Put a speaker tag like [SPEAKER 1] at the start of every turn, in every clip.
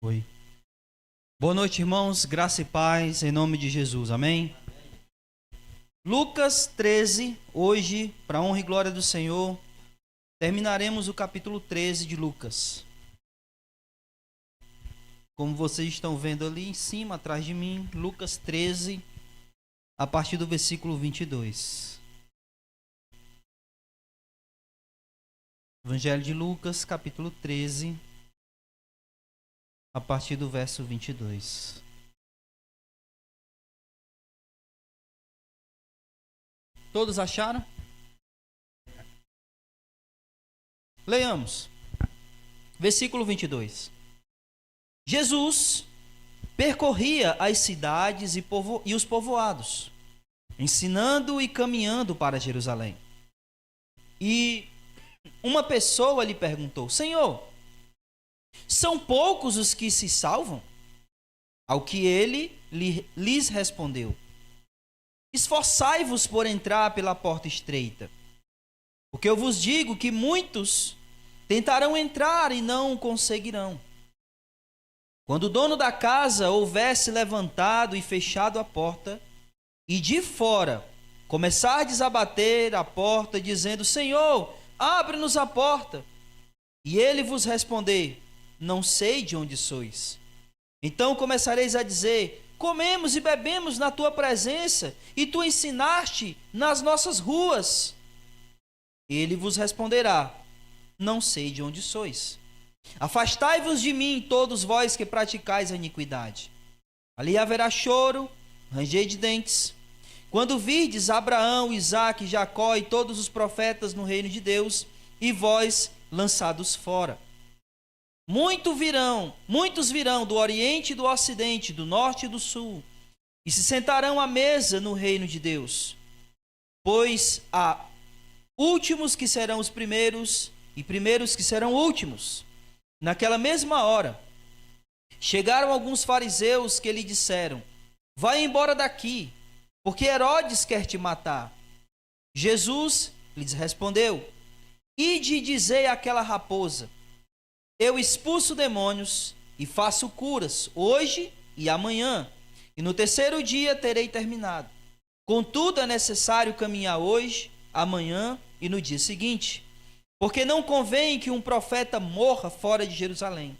[SPEAKER 1] Oi. Boa noite, irmãos. Graça e paz em nome de Jesus. Amém? Lucas 13, hoje, para a honra e glória do Senhor, terminaremos o capítulo 13 de Lucas. Como vocês estão vendo ali em cima, atrás de mim, Lucas 13, a partir do versículo 22. Evangelho de Lucas, capítulo 13, a partir do verso 22. Todos acharam? Leiamos. Versículo 22. Jesus percorria as cidades e os povoados, ensinando e caminhando para Jerusalém. E uma pessoa lhe perguntou: Senhor, são poucos os que se salvam? Ao que ele lhes respondeu: Esforçai-vos por entrar pela porta estreita, porque eu vos digo que muitos tentarão entrar e não conseguirão. Quando o dono da casa houvesse levantado e fechado a porta, e de fora começardes a bater a porta, dizendo: Senhor, abre-nos a porta, e ele vos responder: Não sei de onde sois. Então começareis a dizer: Comemos e bebemos na tua presença, e tu ensinaste nas nossas ruas. Ele vos responderá: Não sei de onde sois. Afastai-vos de mim, todos vós que praticais a iniquidade. Ali haverá choro, ranger de dentes. Quando virdes Abraão, Isaque, Jacó e todos os profetas no reino de Deus, e vós lançados fora. Muitos virão do Oriente e do Ocidente, do Norte e do Sul, e se sentarão à mesa no reino de Deus. Pois há últimos que serão os primeiros, e primeiros que serão últimos. Naquela mesma hora, chegaram alguns fariseus que lhe disseram: Vai embora daqui, porque Herodes quer te matar. Jesus lhes respondeu: Ide e dizei àquela raposa: Eu expulso demônios e faço curas hoje e amanhã, e no terceiro dia terei terminado. Contudo, é necessário caminhar hoje, amanhã e no dia seguinte, porque não convém que um profeta morra fora de Jerusalém.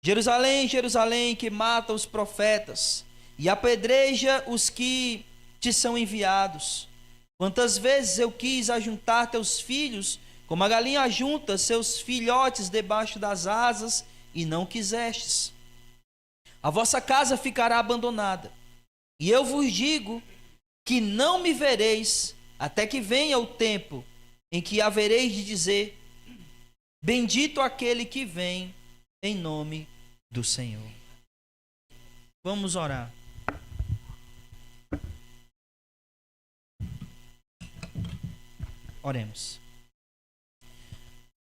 [SPEAKER 1] Jerusalém, Jerusalém, que mata os profetas e apedreja os que te são enviados. Quantas vezes eu quis ajuntar teus filhos, como a galinha ajunta seus filhotes debaixo das asas, e não quisestes. A vossa casa ficará abandonada, e eu vos digo que não me vereis até que venha o tempo em que havereis de dizer: Bendito aquele que vem em nome do Senhor. Vamos orar. Oremos.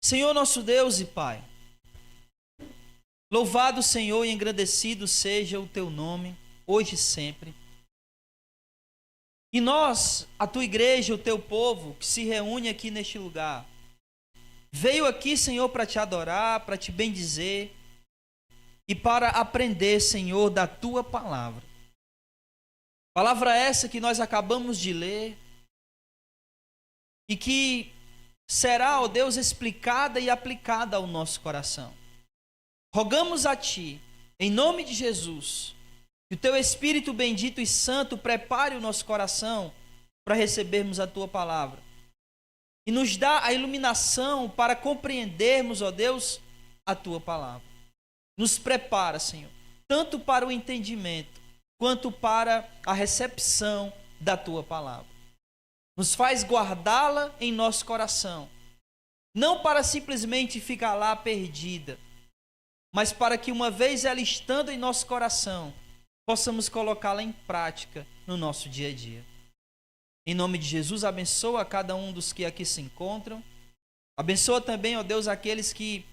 [SPEAKER 1] Senhor nosso Deus e Pai, louvado, Senhor, e engrandecido seja o teu nome, hoje e sempre. E nós, a tua igreja, o teu povo, que se reúne aqui neste lugar, veio aqui, Senhor, para te adorar, para te bendizer e para aprender, Senhor, da tua palavra. Palavra essa que nós acabamos de ler e que será, ó Deus, explicada e aplicada ao nosso coração. Rogamos a Ti, em nome de Jesus, que o Teu Espírito bendito e santo prepare o nosso coração para recebermos a Tua palavra. E nos dá a iluminação para compreendermos, ó Deus, a Tua palavra. Nos prepara, Senhor, tanto para o entendimento, quanto para a recepção da Tua palavra. Nos faz guardá-la em nosso coração, não para simplesmente ficar lá perdida, mas para que, uma vez ela estando em nosso coração, possamos colocá-la em prática no nosso dia a dia. Em nome de Jesus, abençoa cada um dos que aqui se encontram. Abençoa também, ó Deus, aqueles que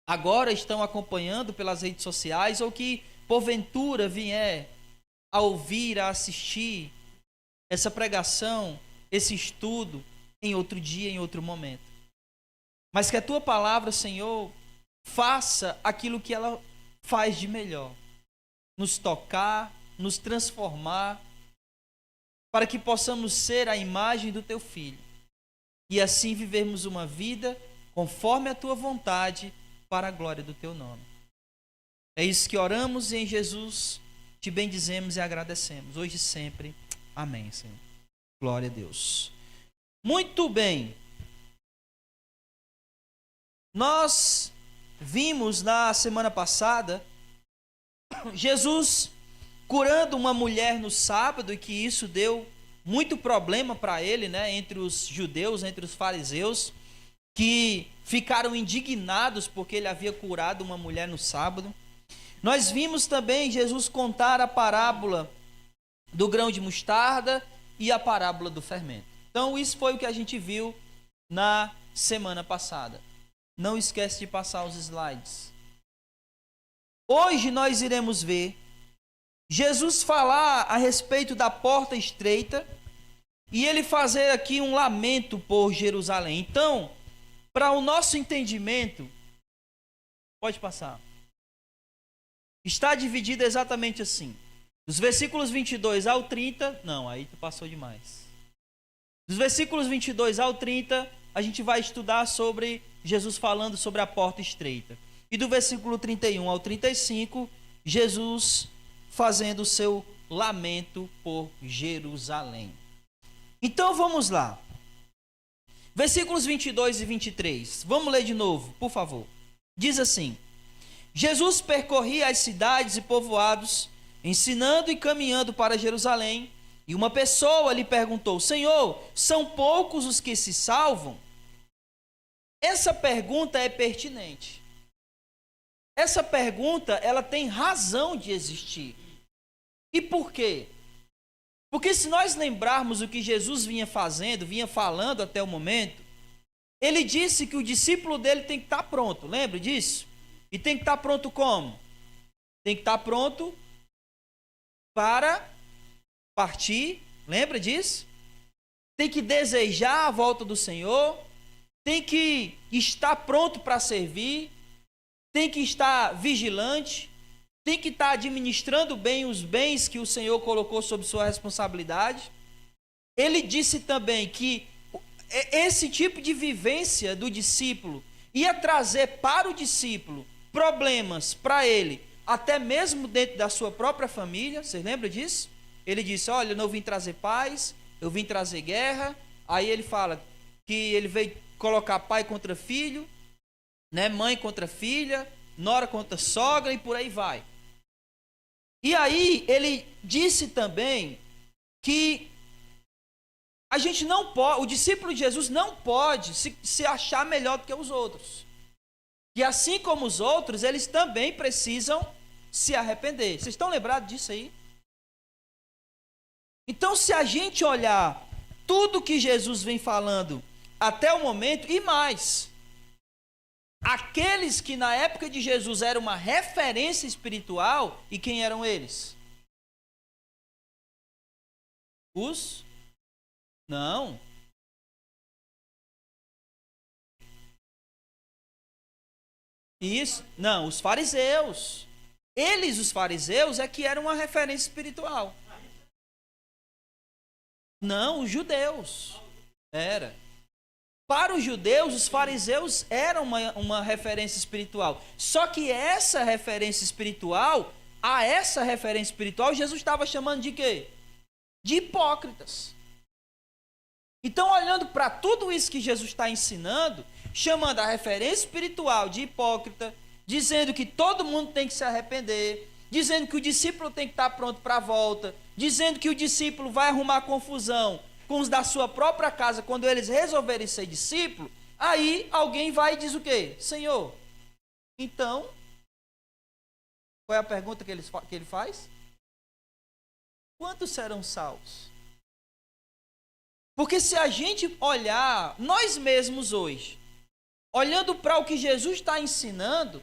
[SPEAKER 1] agora estão acompanhando pelas redes sociais ou que, porventura, vier a ouvir, a assistir essa pregação, esse estudo em outro dia, em outro momento. Mas que a Tua palavra, Senhor, faça aquilo que ela faz de melhor. Nos tocar, nos transformar, para que possamos ser a imagem do teu Filho. E assim vivermos uma vida conforme a tua vontade, para a glória do teu nome. É isso que oramos e em Jesus te bendizemos e agradecemos, hoje e sempre. Amém, Senhor. Glória a Deus. Muito bem. Nós vimos na semana passada Jesus curando uma mulher no sábado, e que isso deu muito problema para ele, né, entre os judeus, entre os fariseus, que ficaram indignados porque ele havia curado uma mulher no sábado. Nós vimos também Jesus contar a parábola do grão de mostarda e a parábola do fermento. Então isso foi o que a gente viu na semana passada. Não esquece de passar os slides. Hoje nós iremos ver Jesus falar a respeito da porta estreita e ele fazer aqui um lamento por Jerusalém. Então, para o nosso entendimento, pode passar, está dividido exatamente assim. Dos versículos 22 ao 30, não, aí tu passou demais. Dos versículos 22 ao 30, a gente vai estudar sobre Jesus falando sobre a porta estreita. E do versículo 31 ao 35, Jesus fazendo o seu lamento por Jerusalém. Então vamos lá. Versículos 22 e 23. Vamos ler de novo, por favor. Diz assim: Jesus percorria as cidades e povoados, ensinando e caminhando para Jerusalém, e uma pessoa lhe perguntou: Senhor, são poucos os que se salvam? Essa pergunta é pertinente. Essa pergunta, ela tem razão de existir. E por quê? Porque se nós lembrarmos o que Jesus vinha fazendo, vinha falando até o momento, ele disse que o discípulo dele tem que estar pronto, lembra disso? E tem que estar pronto como? Tem que estar pronto para partir, lembra disso? Tem que desejar a volta do Senhor, tem que estar pronto para servir, tem que estar vigilante, tem que estar administrando bem os bens que o Senhor colocou sob sua responsabilidade. Ele disse também que esse tipo de vivência do discípulo ia trazer para o discípulo problemas para ele, até mesmo dentro da sua própria família. Vocês lembram disso? Ele disse: olha, eu não vim trazer paz, eu vim trazer guerra. Aí ele fala que ele veio colocar pai contra filho, né, mãe contra filha, nora contra sogra e por aí vai. E aí ele disse também que a gente não pode, o discípulo de Jesus não pode se achar melhor do que os outros. E assim como os outros, eles também precisam se arrepender. Vocês estão lembrados disso aí? Então, se a gente olhar tudo que Jesus vem falando até o momento, e mais, aqueles que na época de Jesus eram uma referência espiritual, e quem eram eles? Não. Isso, não, os fariseus. Eles, os fariseus, é que eram uma referência espiritual. Não, os judeus. Era. Para os judeus, os fariseus eram uma referência espiritual. Só que essa referência espiritual, Jesus estava chamando de quê? De hipócritas. Então, olhando para tudo isso que Jesus está ensinando, chamando a referência espiritual de hipócrita, dizendo que todo mundo tem que se arrepender, dizendo que o discípulo tem que estar pronto para a volta, dizendo que o discípulo vai arrumar confusão com os da sua própria casa quando eles resolverem ser discípulo, aí alguém vai e diz o quê? Senhor, então, qual é a pergunta que ele faz? Quantos serão salvos? Porque se a gente olhar, nós mesmos hoje, olhando para o que Jesus está ensinando,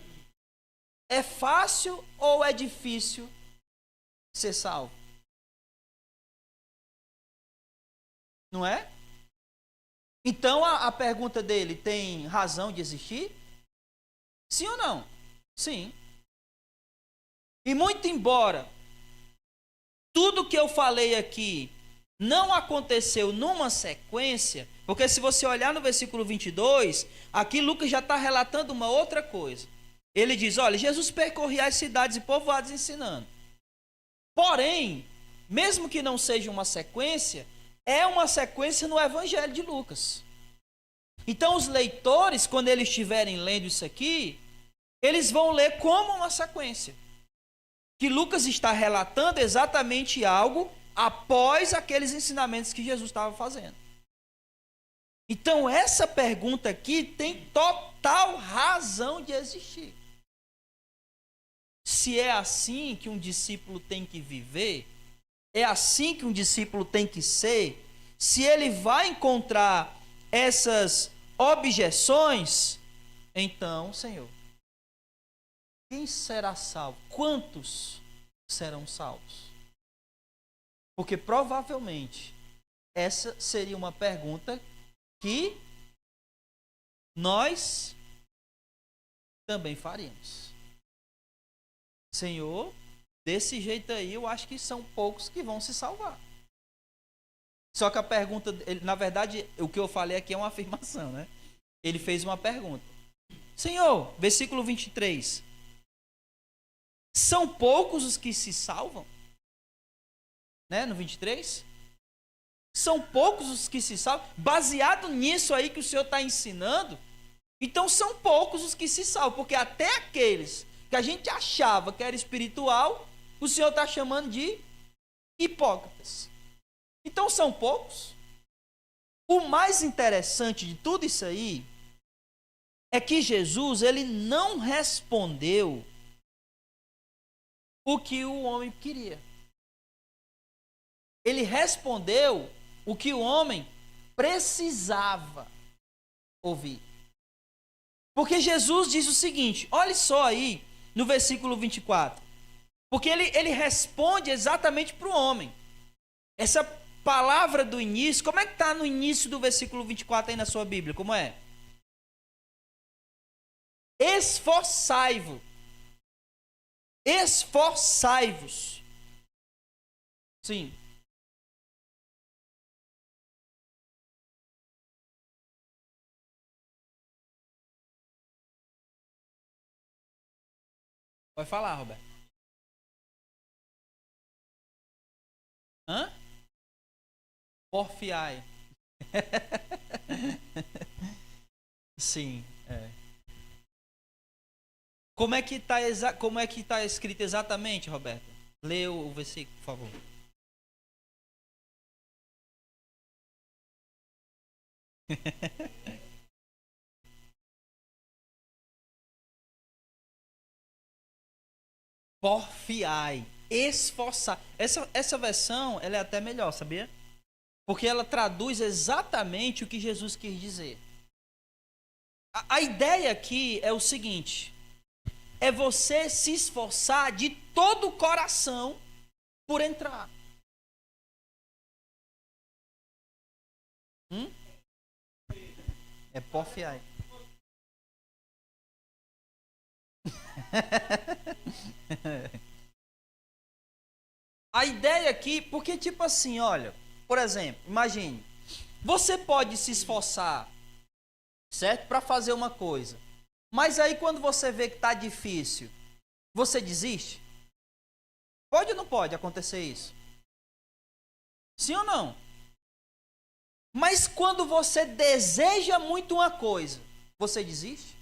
[SPEAKER 1] é fácil ou é difícil ser salvo? Não é? Então a pergunta dele tem razão de existir? Sim ou não? Sim. E muito embora tudo que eu falei aqui não aconteceu numa sequência, porque se você olhar no versículo 22, aqui Lucas já está relatando uma outra coisa. Ele diz, olha, Jesus percorria as cidades e povoados ensinando. Porém, mesmo que não seja uma sequência, é uma sequência no Evangelho de Lucas. Então os leitores, quando eles estiverem lendo isso aqui, eles vão ler como uma sequência. Que Lucas está relatando exatamente algo após aqueles ensinamentos que Jesus estava fazendo. Então essa pergunta aqui tem total razão de existir. Se é assim que um discípulo tem que viver, é assim que um discípulo tem que ser, se ele vai encontrar essas objeções, então, Senhor, quem será salvo? Quantos serão salvos? Porque provavelmente essa seria uma pergunta que nós também faríamos. Senhor, desse jeito aí, eu acho que são poucos que vão se salvar. Só que a pergunta, na verdade, o que eu falei aqui é uma afirmação, né? Ele fez uma pergunta. Senhor, versículo 23. São poucos os que se salvam? Né, no 23? São poucos os que se salvam? Baseado nisso aí que o Senhor está ensinando, então são poucos os que se salvam, porque até aqueles que a gente achava que era espiritual, o Senhor está chamando de hipócritas. Então são poucos. O mais interessante de tudo isso aí é que Jesus, ele não respondeu o que o homem queria. Ele respondeu o que o homem precisava ouvir. Porque Jesus diz o seguinte, olhe só aí no versículo 24. Porque ele responde exatamente para o homem. Essa palavra do início, como é que está no início do versículo 24 aí na sua Bíblia? Como é? Esforçai-vos. Esforçai-vos. Sim. Pode falar, Roberto. Hã? Porfiai. Sim, é. Como é que tá escrito exatamente, Roberto? Lê o versículo, por favor. Porfiai, esforçar. Essa versão, ela é até melhor, sabia? Porque ela traduz exatamente o que Jesus quis dizer. A ideia aqui é o seguinte: é você se esforçar de todo o coração por entrar. É porfiai. A ideia aqui, porque tipo assim, olha, por exemplo, imagine, você pode se esforçar, certo? Para fazer uma coisa. Mas aí quando você vê que está difícil, você desiste? Pode ou não pode acontecer isso? Sim ou não? Mas quando você deseja muito uma coisa, você desiste?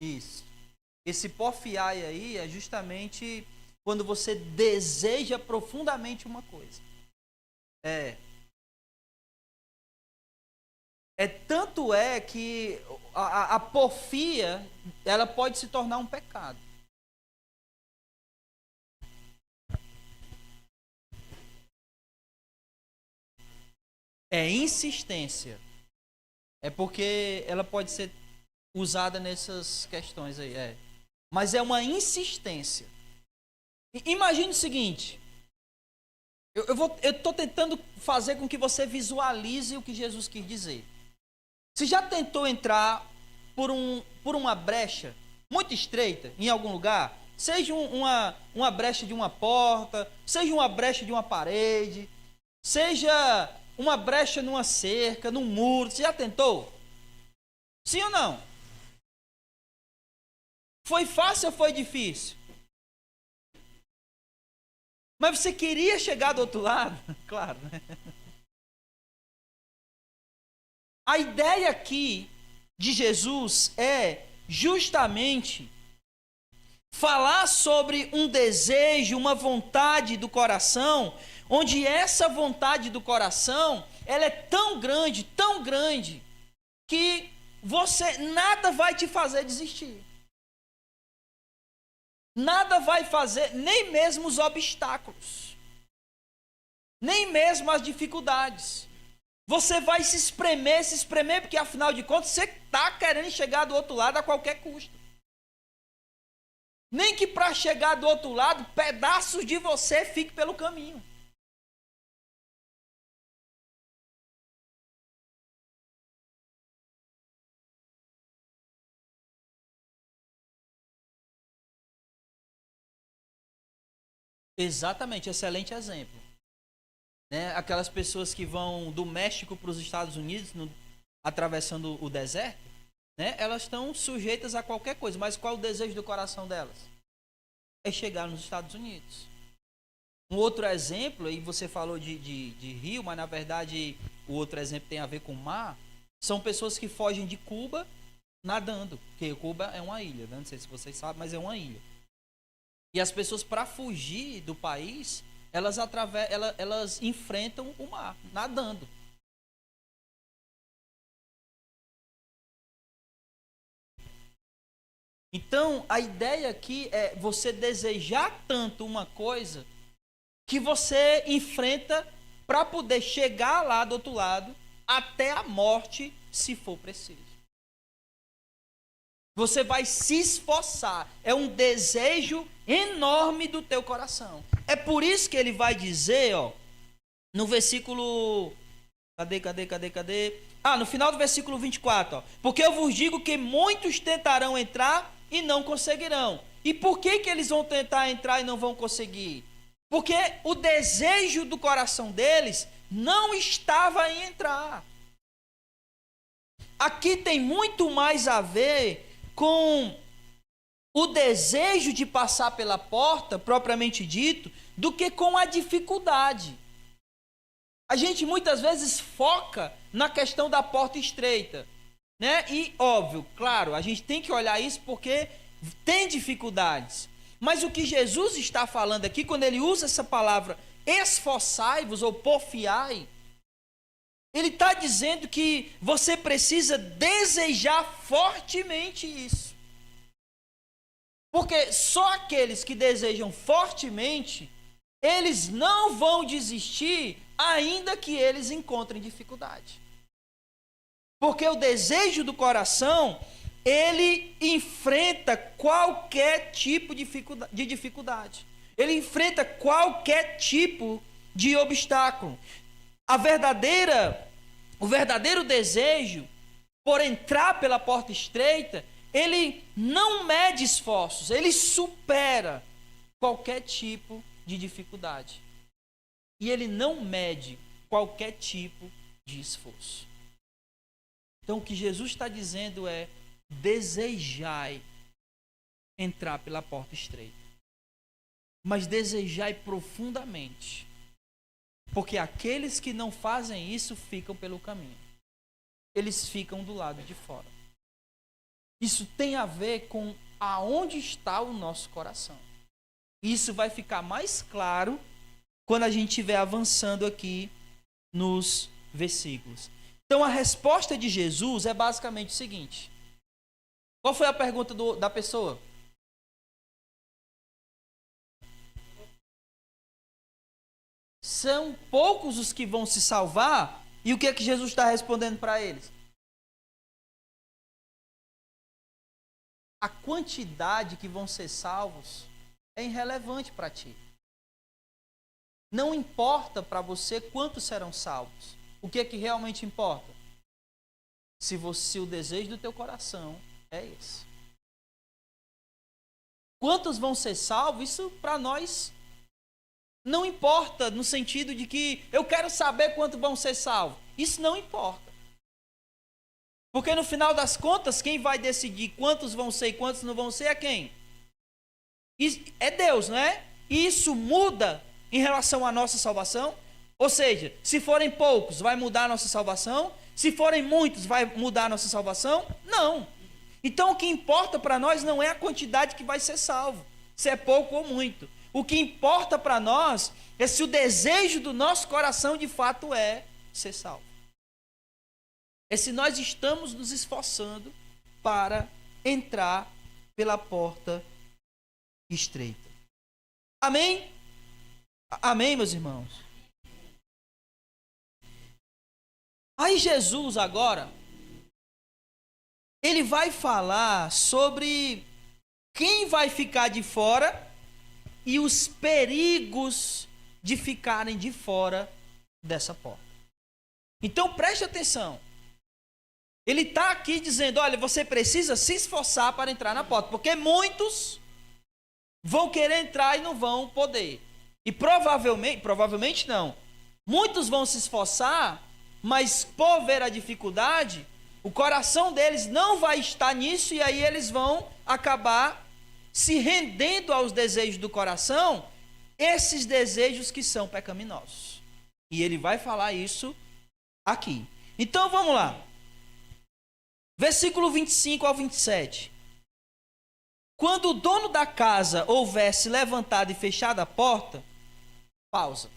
[SPEAKER 1] Isso. Esse porfiai aí é justamente quando você deseja profundamente uma coisa. É. Tanto é que a porfia, ela pode se tornar um pecado. É insistência. É porque ela pode ser usada nessas questões aí, é. Mas é uma insistência. Imagine o seguinte. Eu estou tentando fazer com que você visualize o que Jesus quis dizer. Você já tentou entrar por uma brecha muito estreita em algum lugar? Seja uma brecha de uma porta, seja uma brecha de uma parede, seja uma brecha numa cerca, num muro. Você já tentou? Sim ou não? Foi fácil ou foi difícil? Mas você queria chegar do outro lado? Claro, né? A ideia aqui de Jesus é justamente falar sobre um desejo, uma vontade do coração, onde essa vontade do coração, ela é tão grande, que você nada vai te fazer desistir. Nada vai fazer, nem mesmo os obstáculos, nem mesmo as dificuldades. Você vai se espremer, porque afinal de contas você está querendo chegar do outro lado a qualquer custo. Nem que para chegar do outro lado, pedaços de você fiquem pelo caminho. Exatamente, excelente exemplo. Né? Aquelas pessoas que vão do México para os Estados Unidos, atravessando o deserto, né? Elas estão sujeitas a qualquer coisa, mas qual é o desejo do coração delas? É chegar nos Estados Unidos. Um outro exemplo, aí você falou de rio, mas na verdade o outro exemplo tem a ver com mar, são pessoas que fogem de Cuba nadando, porque Cuba é uma ilha, né? Não sei se vocês sabem, mas é uma ilha. E as pessoas, para fugir do país, elas enfrentam o mar, nadando. Então, a ideia aqui é você desejar tanto uma coisa que você enfrenta para poder chegar lá do outro lado até a morte, se for preciso. Você vai se esforçar. É um desejo enorme do teu coração. É por isso que ele vai dizer, ó, no versículo... Cadê? No final do versículo 24, ó. Porque eu vos digo que muitos tentarão entrar e não conseguirão. E por que eles vão tentar entrar e não vão conseguir? Porque o desejo do coração deles não estava em entrar. Aqui tem muito mais a ver com o desejo de passar pela porta, propriamente dito, do que com a dificuldade. A gente muitas vezes foca na questão da porta estreita, né? E óbvio, claro, a gente tem que olhar isso porque tem dificuldades. Mas o que Jesus está falando aqui, quando ele usa essa palavra esforçai-vos ou porfiai, ele está dizendo que você precisa desejar fortemente isso. Porque só aqueles que desejam fortemente, eles não vão desistir, ainda que eles encontrem dificuldade. Porque o desejo do coração, ele enfrenta qualquer tipo de dificuldade. Ele enfrenta qualquer tipo de obstáculo. O verdadeiro desejo por entrar pela porta estreita, ele não mede esforços, ele supera qualquer tipo de dificuldade. E ele não mede qualquer tipo de esforço. Então o que Jesus está dizendo é: desejai entrar pela porta estreita. Mas desejai profundamente. Porque aqueles que não fazem isso ficam pelo caminho. Eles ficam do lado de fora. Isso tem a ver com aonde está o nosso coração. Isso vai ficar mais claro quando a gente estiver avançando aqui nos versículos. Então a resposta de Jesus é basicamente o seguinte. Qual foi a pergunta da pessoa? São poucos os que vão se salvar, e o que é que Jesus está respondendo para eles? A quantidade que vão ser salvos é irrelevante para ti. Não importa para você quantos serão salvos. O que é que realmente importa? se o desejo do teu coração é esse. Quantos vão ser salvos? Isso para nós não importa, no sentido de que eu quero saber quantos vão ser salvos. Isso não importa. Porque no final das contas, quem vai decidir quantos vão ser e quantos não vão ser é quem? É Deus, não é? E isso muda em relação à nossa salvação? Ou seja, se forem poucos, vai mudar a nossa salvação? Se forem muitos, vai mudar a nossa salvação? Não. Então o que importa para nós não é a quantidade que vai ser salvo, se é pouco ou muito. O que importa para nós é se o desejo do nosso coração de fato é ser salvo. É se nós estamos nos esforçando para entrar pela porta estreita. Amém? Amém, meus irmãos? Aí Jesus agora, ele vai falar sobre quem vai ficar de fora e os perigos de ficarem de fora dessa porta. Então preste atenção. Ele está aqui dizendo, olha, você precisa se esforçar para entrar na porta, porque muitos vão querer entrar e não vão poder. E provavelmente não. Muitos vão se esforçar, mas por ver a dificuldade, o coração deles não vai estar nisso e aí eles vão acabar se rendendo aos desejos do coração, esses desejos que são pecaminosos. E ele vai falar isso aqui. Então vamos lá. Versículo 25 ao 27. Quando o dono da casa houvesse levantado e fechado a porta, pausa.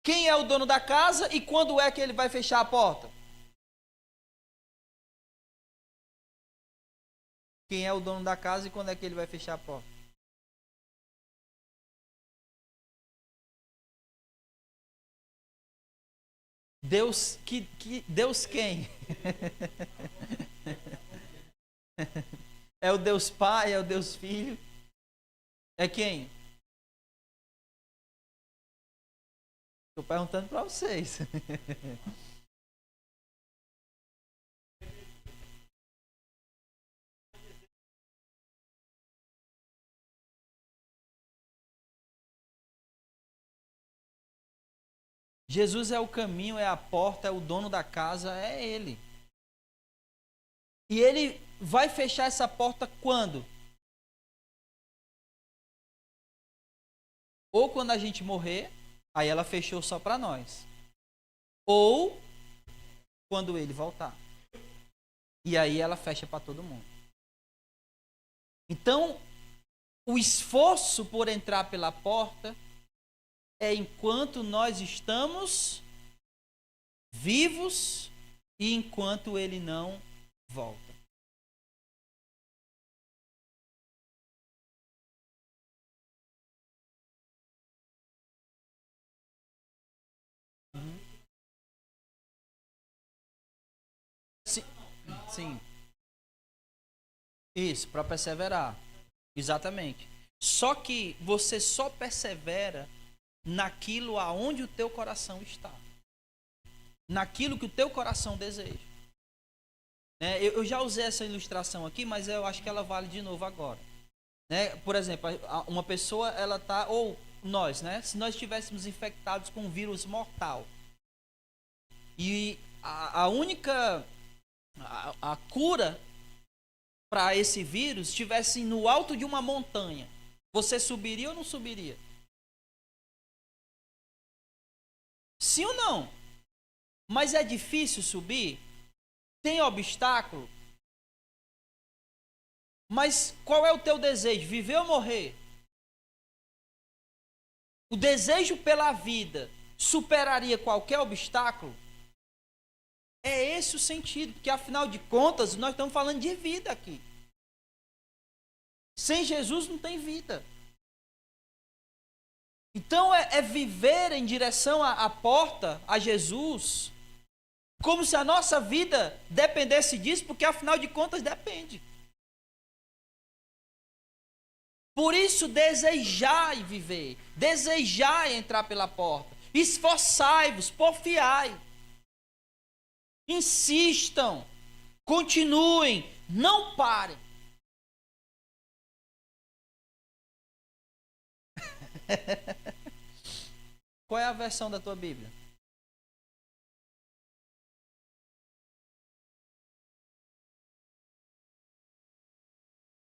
[SPEAKER 1] Quem é o dono da casa e quando é que ele vai fechar a porta? Quem é o dono da casa e quando é que ele vai fechar a porta? Deus, Deus quem? É o Deus Pai, é o Deus Filho? É quem? Estou perguntando para vocês. Jesus é o caminho, é a porta, é o dono da casa, é Ele. E Ele vai fechar essa porta quando? Ou quando a gente morrer, aí ela fechou só para nós. Ou quando Ele voltar. E aí ela fecha para todo mundo. Então, o esforço por entrar pela porta é enquanto nós estamos vivos e enquanto ele não volta. Sim. Sim. Isso, para perseverar. Exatamente. Só que você só persevera naquilo aonde o teu coração está. Naquilo que o teu coração deseja. Eu já usei essa ilustração aqui, mas eu acho que ela vale de novo agora. Por exemplo, uma pessoa, ela está, ou nós, se nós estivéssemos infectados com um vírus mortal, e a única a cura para esse vírus estivesse no alto de uma montanha, você subiria ou não subiria? Sim ou não? Mas é difícil subir? Tem obstáculo? Mas qual é o teu desejo? Viver ou morrer? O desejo pela vida superaria qualquer obstáculo? É esse o sentido, porque afinal de contas nós estamos falando de vida aqui. Sem Jesus não tem vida. Então é viver em direção à porta, a Jesus, como se a nossa vida dependesse disso, porque afinal de contas depende. Por isso desejai viver, desejai entrar pela porta, esforçai-vos, porfiai. Insistam, continuem, não parem. Qual é a versão da tua Bíblia?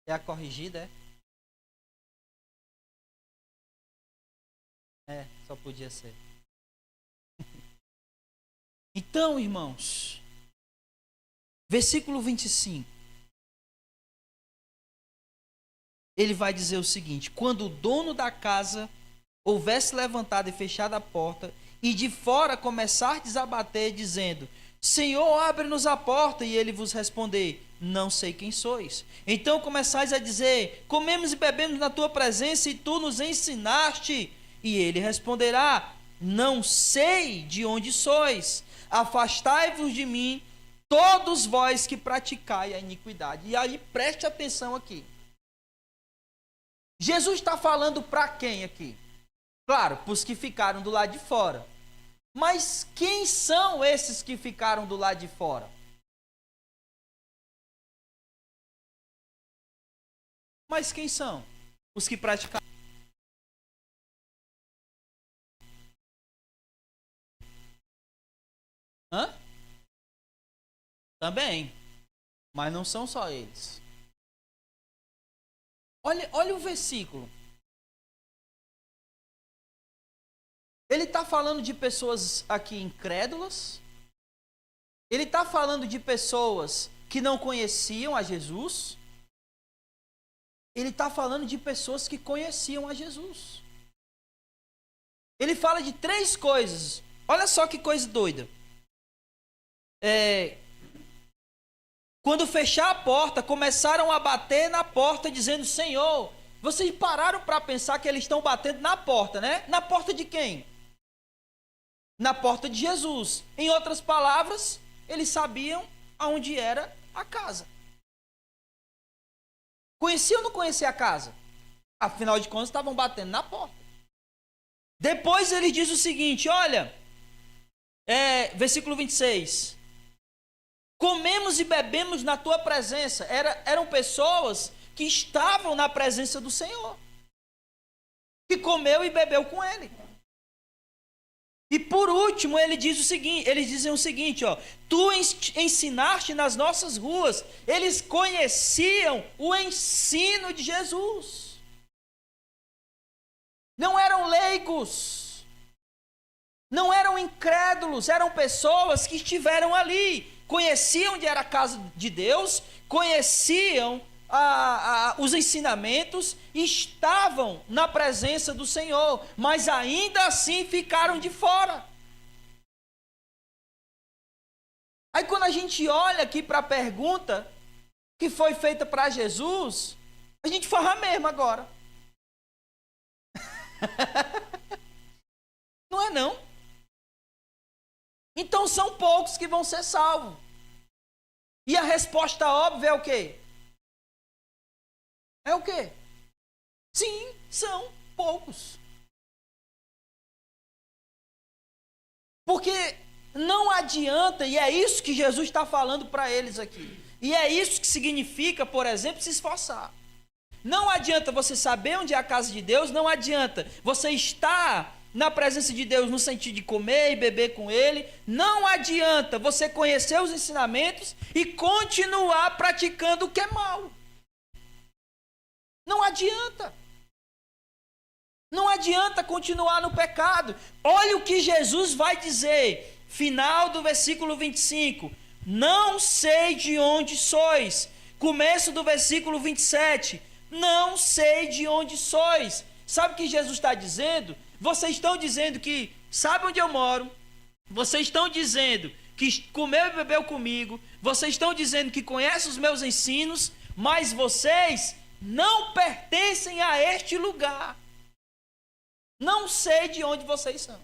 [SPEAKER 1] É a corrigida, é? É, só podia ser. Então, irmãos, versículo 25. Ele vai dizer o seguinte: quando o dono da casa houvesse levantado e fechado a porta, e de fora começar a desabater, dizendo: Senhor, abre-nos a porta, e ele vos responder: não sei quem sois. Então começais a dizer: comemos e bebemos na tua presença, e tu nos ensinaste. E ele responderá: não sei de onde sois. Afastai-vos de mim, todos vós que praticai a iniquidade. E aí preste atenção aqui. Jesus está falando para quem aqui? Claro, para os que ficaram do lado de fora. Mas quem são esses que ficaram do lado de fora? Mas quem são? Os que praticaram. Hã? Também. Mas não são só eles. Olha o versículo. Ele está falando de pessoas aqui incrédulas. Ele está falando de pessoas que não conheciam a Jesus. Ele está falando de pessoas que conheciam a Jesus. Ele fala de três coisas. Olha só que coisa doida. Quando fechar a porta, começaram a bater na porta, dizendo: Senhor. Vocês pararam para pensar que eles estão batendo na porta, né? Na porta de quem? Na porta de Jesus. Em outras palavras, eles sabiam aonde era a casa. Conhecia ou não conhecia a casa? Afinal de contas, estavam batendo na porta. Depois ele diz o seguinte, olha, versículo 26. Comemos e bebemos na tua presença. Eram pessoas que estavam na presença do Senhor, que comeu e bebeu com ele. E por último, eles dizem o seguinte, ó, tu ensinaste nas nossas ruas. Eles conheciam o ensino de Jesus. Não eram leigos, não eram incrédulos, eram pessoas que estiveram ali, conheciam onde era a casa de Deus, conheciam os ensinamentos, estavam na presença do Senhor, mas ainda assim ficaram de fora. Aí quando a gente olha aqui para a pergunta que foi feita para Jesus, a gente fala mesmo agora. Não é não? Então são poucos que vão ser salvos. E a resposta óbvia é o quê? É o quê? Sim, são poucos. Porque não adianta, e é isso que Jesus está falando para eles aqui. E é isso que significa, por exemplo, se esforçar. Não adianta você saber onde é a casa de Deus, não adianta você estar na presença de Deus no sentido de comer e beber com Ele, não adianta você conhecer os ensinamentos e continuar praticando o que é mal. Não adianta. Não adianta continuar no pecado. Olha o que Jesus vai dizer, final do versículo 25. Não sei de onde sois. Começo do versículo 27. Não sei de onde sois. Sabe o que Jesus está dizendo? Vocês estão dizendo que sabe onde eu moro. Vocês estão dizendo que comeu e bebeu comigo. Vocês estão dizendo que conhecem os meus ensinos. Mas vocês não pertencem a este lugar. Não sei de onde vocês são.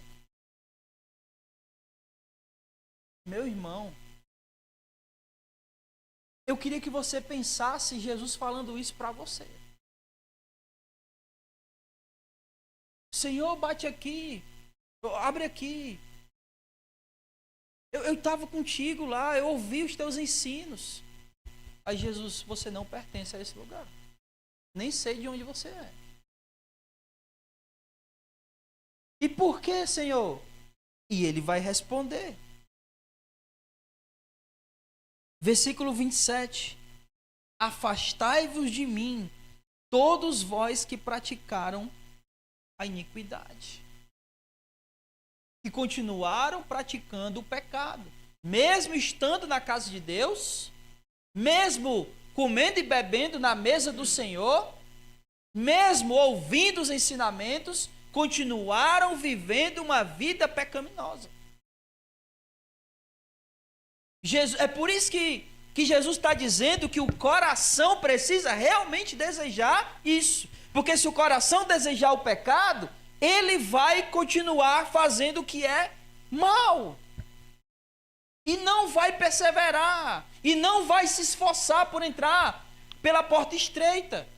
[SPEAKER 1] Meu irmão, eu queria que você pensasse Jesus falando isso para você. Senhor, bate aqui. Abre aqui. Eu estava contigo lá, eu ouvi os teus ensinos. Aí Jesus, você não pertence a esse lugar. Nem sei de onde você é. E por que, Senhor? E ele vai responder. Versículo 27. Afastai-vos de mim, todos vós que praticaram a iniquidade. Que continuaram praticando o pecado. Mesmo estando na casa de Deus, mesmo comendo e bebendo na mesa do Senhor, mesmo ouvindo os ensinamentos, continuaram vivendo uma vida pecaminosa. É por isso que Jesus está dizendo que o coração precisa realmente desejar isso. Porque se o coração desejar o pecado, ele vai continuar fazendo o que é mal. E não vai perseverar. E não vai se esforçar por entrar pela porta estreita.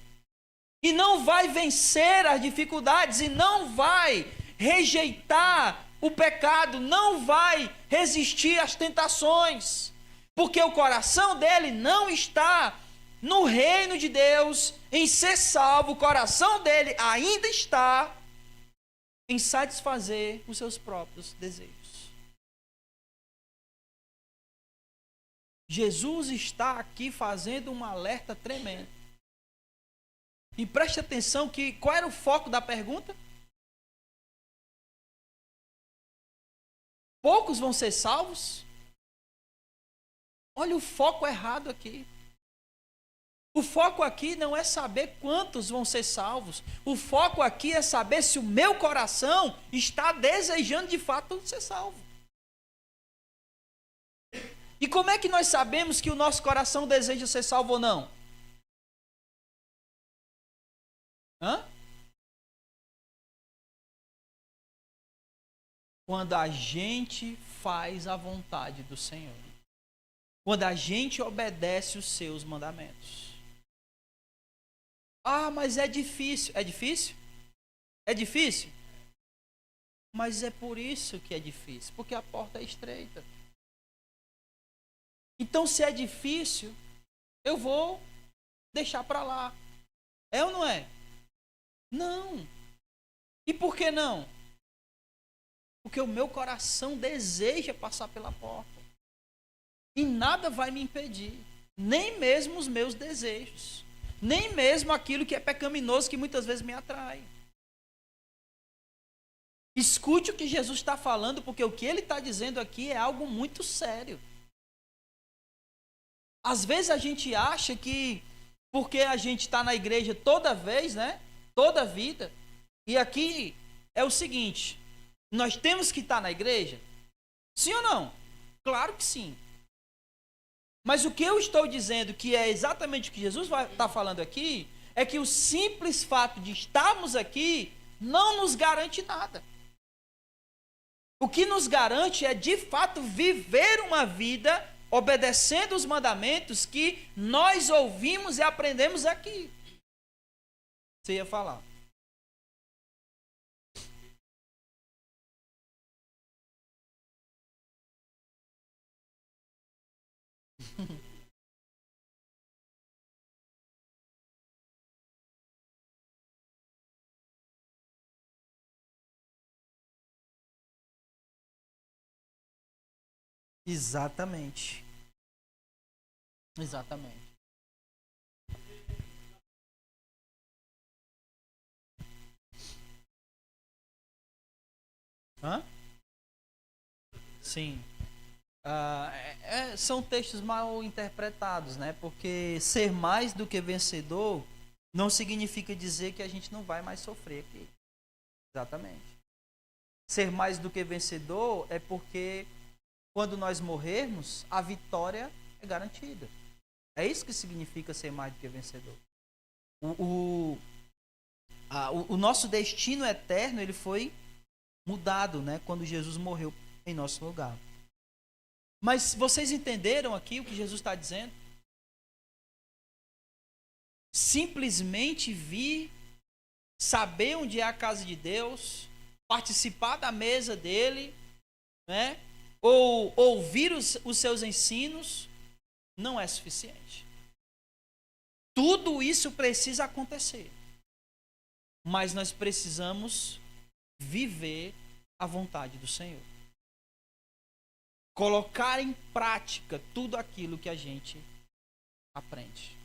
[SPEAKER 1] E não vai vencer as dificuldades. E não vai rejeitar o pecado. Não vai resistir às tentações. Porque o coração dele não está no reino de Deus, em ser salvo. O coração dele ainda está em satisfazer os seus próprios desejos. Jesus está aqui fazendo um alerta tremendo. E preste atenção que qual era o foco da pergunta? Poucos vão ser salvos? Olha o foco errado aqui. O foco aqui não é saber quantos vão ser salvos. O foco aqui é saber se o meu coração está desejando de fato ser salvo. E como é que nós sabemos que o nosso coração deseja ser salvo ou não? Quando a gente faz a vontade do Senhor. Quando a gente obedece os seus mandamentos. Ah, mas é difícil. É difícil? É difícil? Mas é por isso que é difícil. Porque a porta é estreita. Então, se é difícil, eu vou deixar para lá. É ou não é? Não. E por que não? Porque o meu coração deseja passar pela porta. E nada vai me impedir. Nem mesmo os meus desejos. Nem mesmo aquilo que é pecaminoso que muitas vezes me atrai. Escute o que Jesus está falando, porque o que ele está dizendo aqui é algo muito sério. Às vezes a gente acha que porque a gente está na igreja toda vez, né? Toda vida. E aqui é o seguinte, nós temos que estar na igreja? Sim ou não? Claro que sim. Mas o que eu estou dizendo, que é exatamente o que Jesus está falando aqui, é que o simples fato de estarmos aqui não nos garante nada. O que nos garante é, de fato, viver uma vida obedecendo os mandamentos que nós ouvimos e aprendemos aqui. Você ia falar. Exatamente. Exatamente. Hã? Sim. São textos mal interpretados, né? Porque ser mais do que vencedor não significa dizer que a gente não vai mais sofrer aqui. Exatamente. Ser mais do que vencedor é porque quando nós morrermos, a vitória é garantida. É isso que significa ser mais do que vencedor. O nosso destino eterno ele foi mudado, né? Quando Jesus morreu em nosso lugar. Mas vocês entenderam aqui o que Jesus está dizendo? Simplesmente vir, saber onde é a casa de Deus, participar da mesa dele, né? ou ouvir os seus ensinos não é suficiente. Tudo isso precisa acontecer. Mas nós precisamos viver a vontade do Senhor. Colocar em prática tudo aquilo que a gente aprende.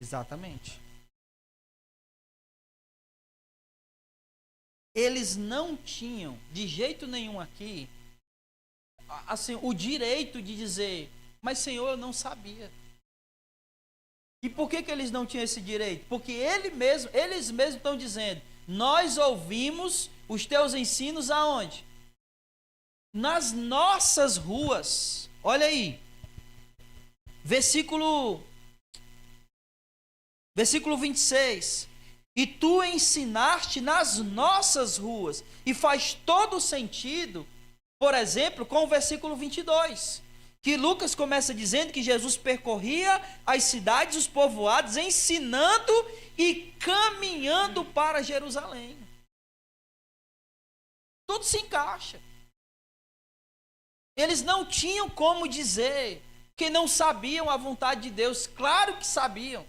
[SPEAKER 1] Exatamente. Eles não tinham, de jeito nenhum aqui, assim, o direito de dizer, mas Senhor, eu não sabia. E por que eles não tinham esse direito? Porque eles mesmos estão dizendo, nós ouvimos os teus ensinos aonde? Nas nossas ruas. Olha aí. Versículo 26. E tu ensinaste nas nossas ruas. E faz todo sentido, por exemplo, com o versículo 22. Que Lucas começa dizendo que Jesus percorria as cidades, os povoados, ensinando e caminhando para Jerusalém. Tudo se encaixa. Eles não tinham como dizer que não sabiam a vontade de Deus. Claro que sabiam.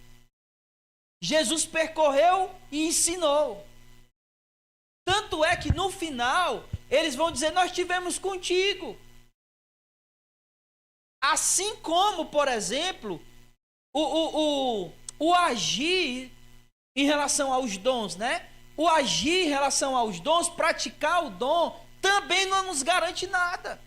[SPEAKER 1] Jesus percorreu e ensinou. Tanto é que no final, eles vão dizer, nós estivemos contigo. Assim como, por exemplo, o agir em relação aos dons, né? O agir em relação aos dons, praticar o dom, também não nos garante nada.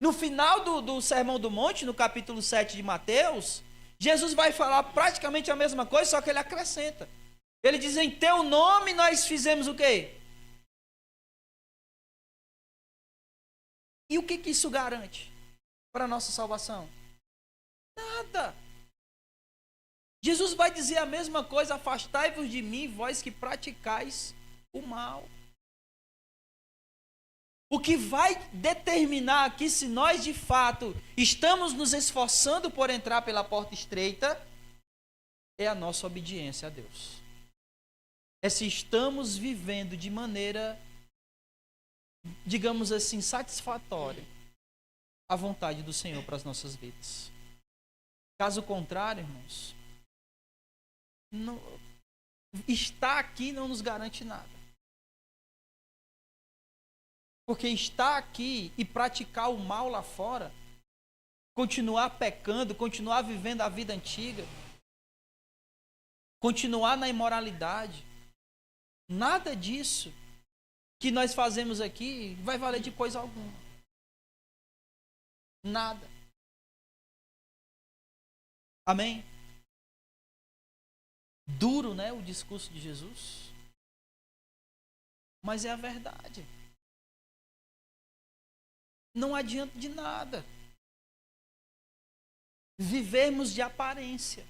[SPEAKER 1] No final do Sermão do Monte, no capítulo 7 de Mateus, Jesus vai falar praticamente a mesma coisa, só que ele acrescenta. Ele diz, em teu nome nós fizemos o quê? E o que isso garante para a nossa salvação? Nada. Jesus vai dizer a mesma coisa, afastai-vos de mim, vós que praticais o mal. O que vai determinar aqui se nós de fato estamos nos esforçando por entrar pela porta estreita é a nossa obediência a Deus. É se estamos vivendo de maneira, digamos assim, satisfatória a vontade do Senhor para as nossas vidas. Caso contrário, irmãos, estar aqui não nos garante nada. Porque estar aqui e praticar o mal lá fora, continuar pecando, continuar vivendo a vida antiga, continuar na imoralidade, nada disso que nós fazemos aqui vai valer de coisa alguma. Nada. Amém? Duro, né, o discurso de Jesus, mas é a verdade. Não adianta de nada vivermos de aparência.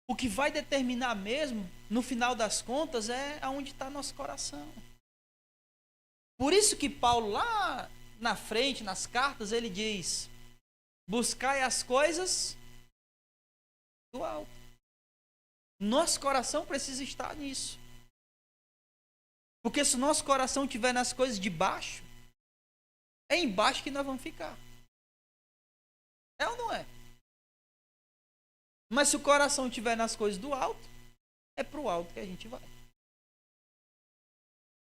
[SPEAKER 1] O que vai determinar mesmo, no final das contas, é aonde está nosso coração. Por isso que Paulo, lá na frente, nas cartas, ele diz, buscai as coisas do alto. Nosso coração precisa estar nisso. Porque se o nosso coração estiver nas coisas de baixo, é embaixo que nós vamos ficar. É ou não é? Mas se o coração estiver nas coisas do alto, é para o alto que a gente vai.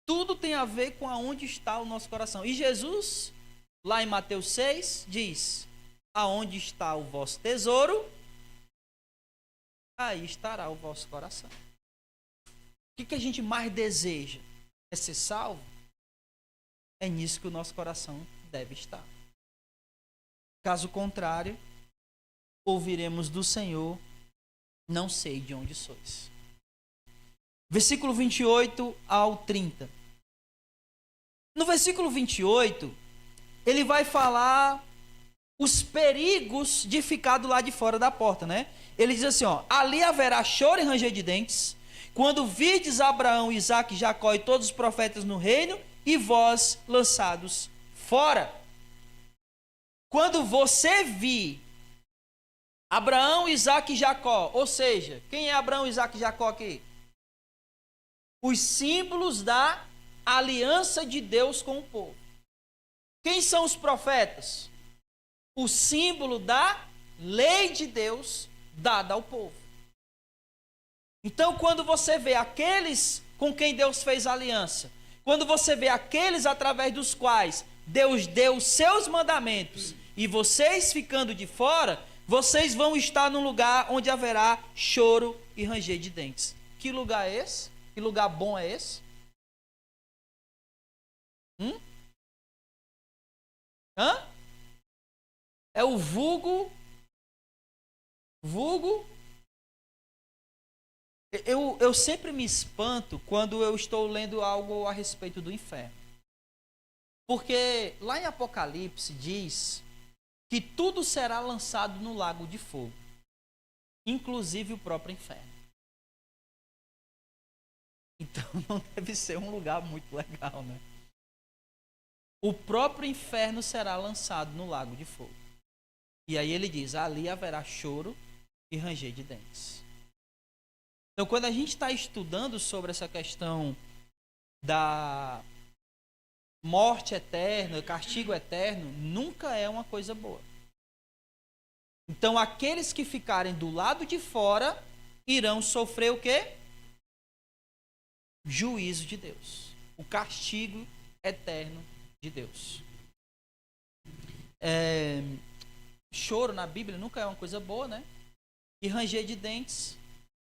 [SPEAKER 1] Tudo tem a ver com aonde está o nosso coração. E Jesus, lá em Mateus 6, diz, aonde está o vosso tesouro, aí estará o vosso coração. O que a gente mais deseja? É ser salvo? É nisso que o nosso coração deve estar. Caso contrário, ouviremos do Senhor, não sei de onde sois. Versículo 28 ao 30. No versículo 28, ele vai falar os perigos de ficar do lado de fora da porta, né? Ele diz assim, ó, ali haverá choro e ranger de dentes, quando virdes Abraão, Isaque, Jacó e todos os profetas no reino, e vós lançados fora. Quando você vir Abraão, Isaque e Jacó. Ou seja, quem é Abraão, Isaque e Jacó aqui? Os símbolos da aliança de Deus com o povo. Quem são os profetas? O símbolo da lei de Deus dada ao povo. Então, quando você vê aqueles com quem Deus fez aliança, quando você vê aqueles através dos quais Deus deu os seus mandamentos, e vocês ficando de fora, vocês vão estar num lugar onde haverá choro e ranger de dentes. Que lugar é esse? Que lugar bom é esse? Hã? É o vulgo. Eu sempre me espanto quando eu estou lendo algo a respeito do inferno. Porque lá em Apocalipse diz que tudo será lançado no lago de fogo, inclusive o próprio inferno. Então não deve ser um lugar muito legal, né? O próprio inferno será lançado no lago de fogo. E aí ele diz, ali haverá choro e ranger de dentes. Então quando a gente está estudando sobre essa questão da morte eterna, castigo eterno, nunca é uma coisa boa. Então aqueles que ficarem do lado de fora irão sofrer o quê? Juízo de Deus. O castigo eterno de Deus. Choro na Bíblia nunca é uma coisa boa, né? E ranger de dentes.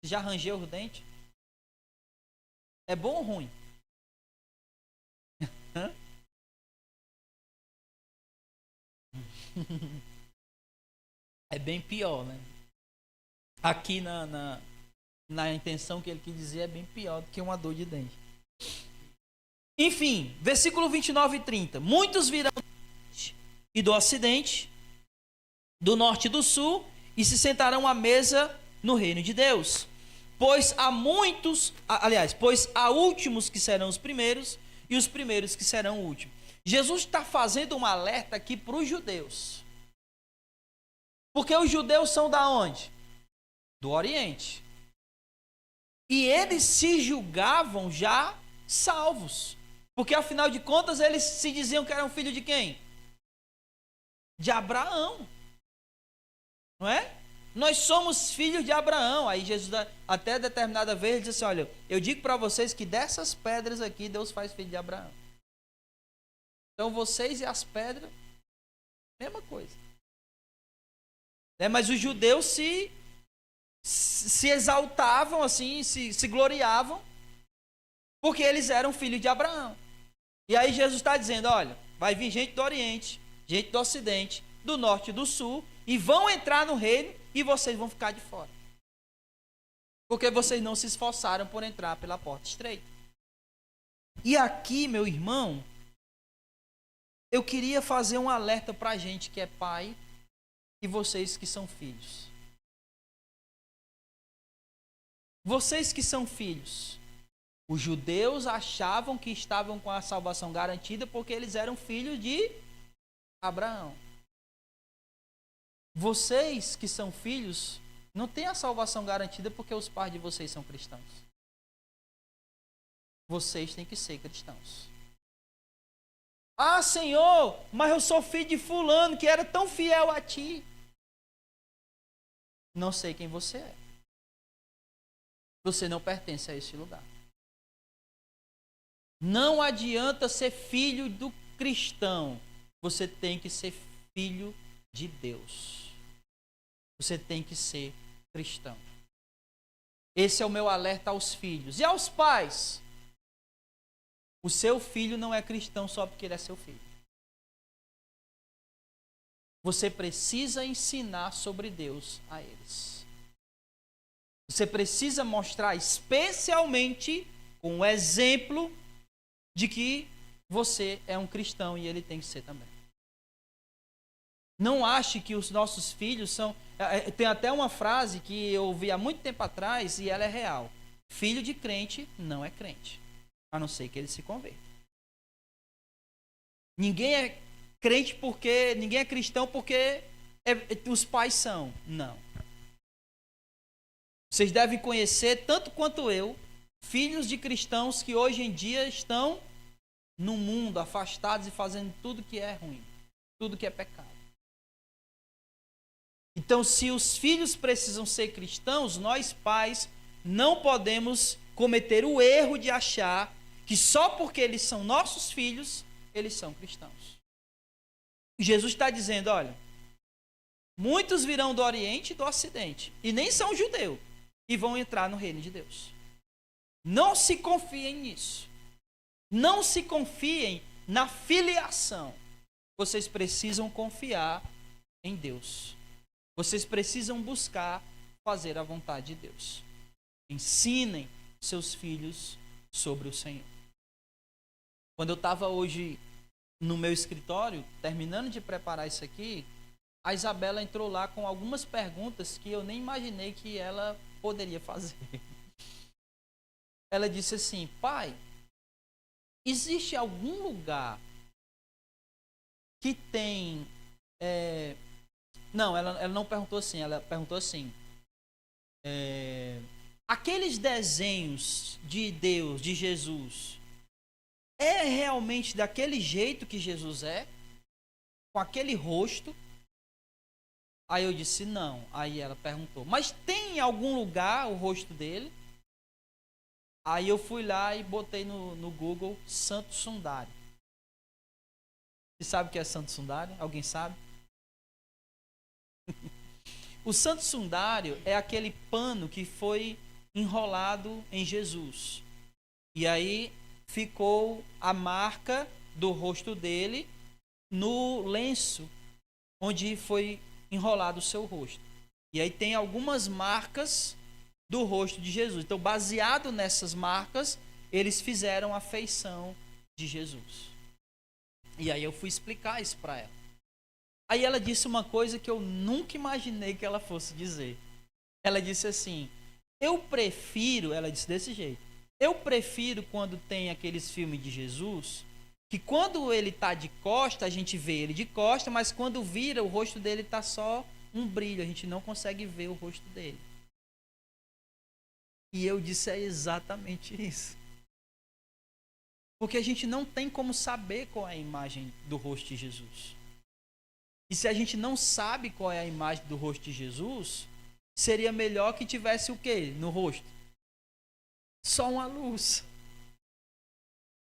[SPEAKER 1] Já rangeu os dentes? É bom ou ruim? É bem pior, né? Aqui na intenção que ele quis dizer é bem pior do que uma dor de dente. Enfim, versículo 29 e 30. Muitos virão do oriente e do ocidente, do norte e do sul, e se sentarão à mesa no reino de Deus. Pois há últimos que serão os primeiros, e os primeiros que serão últimos. Jesus está fazendo um alerta aqui para os judeus. Porque os judeus são da onde? Do Oriente. E eles se julgavam já salvos. Porque afinal de contas eles se diziam que eram filhos de quem? De Abraão. Não é? Nós somos filhos de Abraão. Aí Jesus até determinada vez diz assim, olha, eu digo para vocês que dessas pedras aqui Deus faz filho de Abraão. Então vocês e as pedras, mesma coisa. Mas os judeus se exaltavam assim, se gloriavam, porque eles eram filhos de Abraão. E aí Jesus está dizendo, olha, vai vir gente do Oriente, gente do Ocidente, do Norte e do Sul, e vão entrar no reino e vocês vão ficar de fora. Porque vocês não se esforçaram por entrar pela porta estreita. E aqui, meu irmão, eu queria fazer um alerta para a gente que é pai e vocês que são filhos. Vocês que são filhos, os judeus achavam que estavam com a salvação garantida porque eles eram filhos de Abraão. Vocês que são filhos não têm a salvação garantida porque os pais de vocês são cristãos. Vocês têm que ser cristãos. Ah, Senhor, mas eu sou filho de fulano que era tão fiel a ti. Não sei quem você é. Você não pertence a esse lugar. Não adianta ser filho do cristão. Você tem que ser filho de Deus. Você tem que ser cristão. Esse é o meu alerta aos filhos. E aos pais? O seu filho não é cristão só porque ele é seu filho. Você precisa ensinar sobre Deus a eles. Você precisa mostrar especialmente com o exemplo de que você é um cristão e ele tem que ser também. Não ache que os nossos filhos são... Tem até uma frase que eu ouvi há muito tempo atrás e ela é real. Filho de crente não é crente. A não ser que ele se converta. Ninguém é crente porque... Ninguém é cristão porque os pais são. Não. Vocês devem conhecer, tanto quanto eu, filhos de cristãos que hoje em dia estão no mundo, afastados e fazendo tudo que é ruim, tudo que é pecado. Então, se os filhos precisam ser cristãos, nós pais não podemos cometer o erro de achar que só porque eles são nossos filhos, eles são cristãos. Jesus está dizendo, olha, muitos virão do Oriente e do Ocidente, e nem são judeus, e vão entrar no reino de Deus. Não se confiem nisso. Não se confiem na filiação. Vocês precisam confiar em Deus. Vocês precisam buscar fazer a vontade de Deus. Ensinem seus filhos sobre o Senhor. Quando eu estava hoje no meu escritório, terminando de preparar isso aqui, a Isabela entrou lá com algumas perguntas que eu nem imaginei que ela poderia fazer. Ela disse assim, pai, existe algum lugar que tem... Não, ela não perguntou assim, ela perguntou assim, aqueles desenhos de Deus, de Jesus, é realmente daquele jeito que Jesus é? Com aquele rosto? Aí eu disse, não. Aí ela perguntou, mas tem em algum lugar o rosto dele? Aí eu fui lá e botei no Google Santo Sundário. Você sabe o que é Santo Sundário? Alguém sabe? O Santo Sundário é aquele pano que foi enrolado em Jesus. E aí ficou a marca do rosto dele no lenço onde foi enrolado o seu rosto. E aí tem algumas marcas do rosto de Jesus. Então, baseado nessas marcas, eles fizeram a feição de Jesus. E aí eu fui explicar isso para ela. Aí ela disse uma coisa que eu nunca imaginei que ela fosse dizer. Ela disse assim, ela disse desse jeito, eu prefiro quando tem aqueles filmes de Jesus, que quando ele está de costa, a gente vê ele de costa, mas quando vira, o rosto dele está só um brilho, a gente não consegue ver o rosto dele. E eu disse, é exatamente isso. Porque a gente não tem como saber qual é a imagem do rosto de Jesus. E se a gente não sabe qual é a imagem do rosto de Jesus, seria melhor que tivesse o quê no rosto? Só uma luz.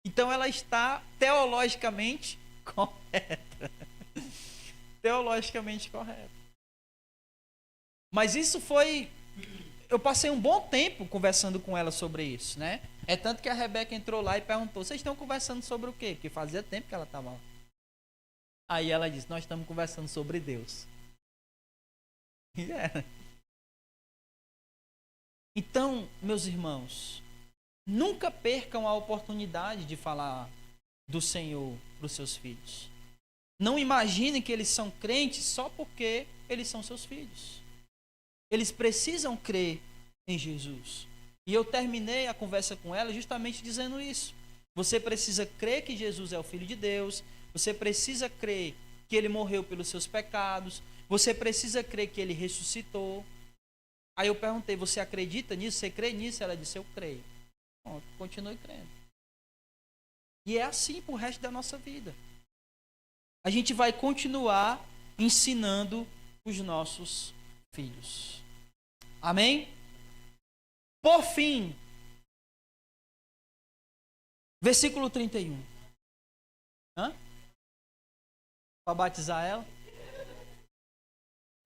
[SPEAKER 1] Então ela está teologicamente correta. Teologicamente correta. Mas isso foi... Eu passei um bom tempo conversando com ela sobre isso, né? É tanto que a Rebeca entrou lá e perguntou, vocês estão conversando sobre o quê? Porque fazia tempo que ela estava lá. Aí ela disse, nós estamos conversando sobre Deus. E era. Então, meus irmãos, nunca percam a oportunidade de falar do Senhor para os seus filhos. Não imaginem que eles são crentes só porque eles são seus filhos. Eles precisam crer em Jesus. E eu terminei a conversa com ela justamente dizendo isso. Você precisa crer que Jesus é o Filho de Deus. Você precisa crer que ele morreu pelos seus pecados. Você precisa crer que ele ressuscitou. Aí eu perguntei, você acredita nisso? Você crê nisso? Ela disse, eu creio. Bom, continue crendo. E é assim pro resto da nossa vida. A gente vai continuar ensinando os nossos filhos. Amém? Por fim, versículo 31. Para batizar ela?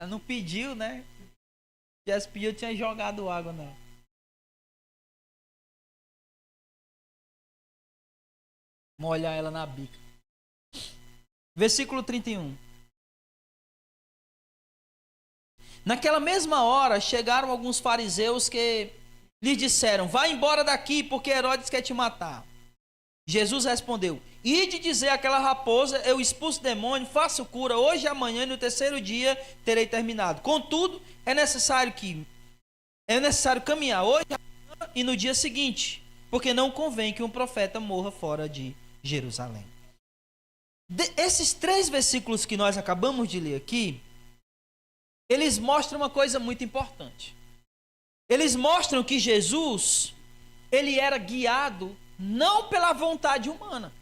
[SPEAKER 1] Ela não pediu, né? Se tivesse pedido, eu tinha jogado água nela. Molhar ela na bica. Versículo 31. Naquela mesma hora, chegaram alguns fariseus que lhe disseram, vá embora daqui, porque Herodes quer te matar. Jesus respondeu, ide dizer àquela raposa, eu expulso o demônio, faço cura, hoje e amanhã, e no terceiro dia, terei terminado. Contudo, é necessário caminhar hoje e no dia seguinte, porque não convém que um profeta morra fora de Jerusalém. Esses 3 versículos que nós acabamos de ler aqui, eles mostram uma coisa muito importante. eles mostram que Jesus, ele era guiado não pela vontade humana.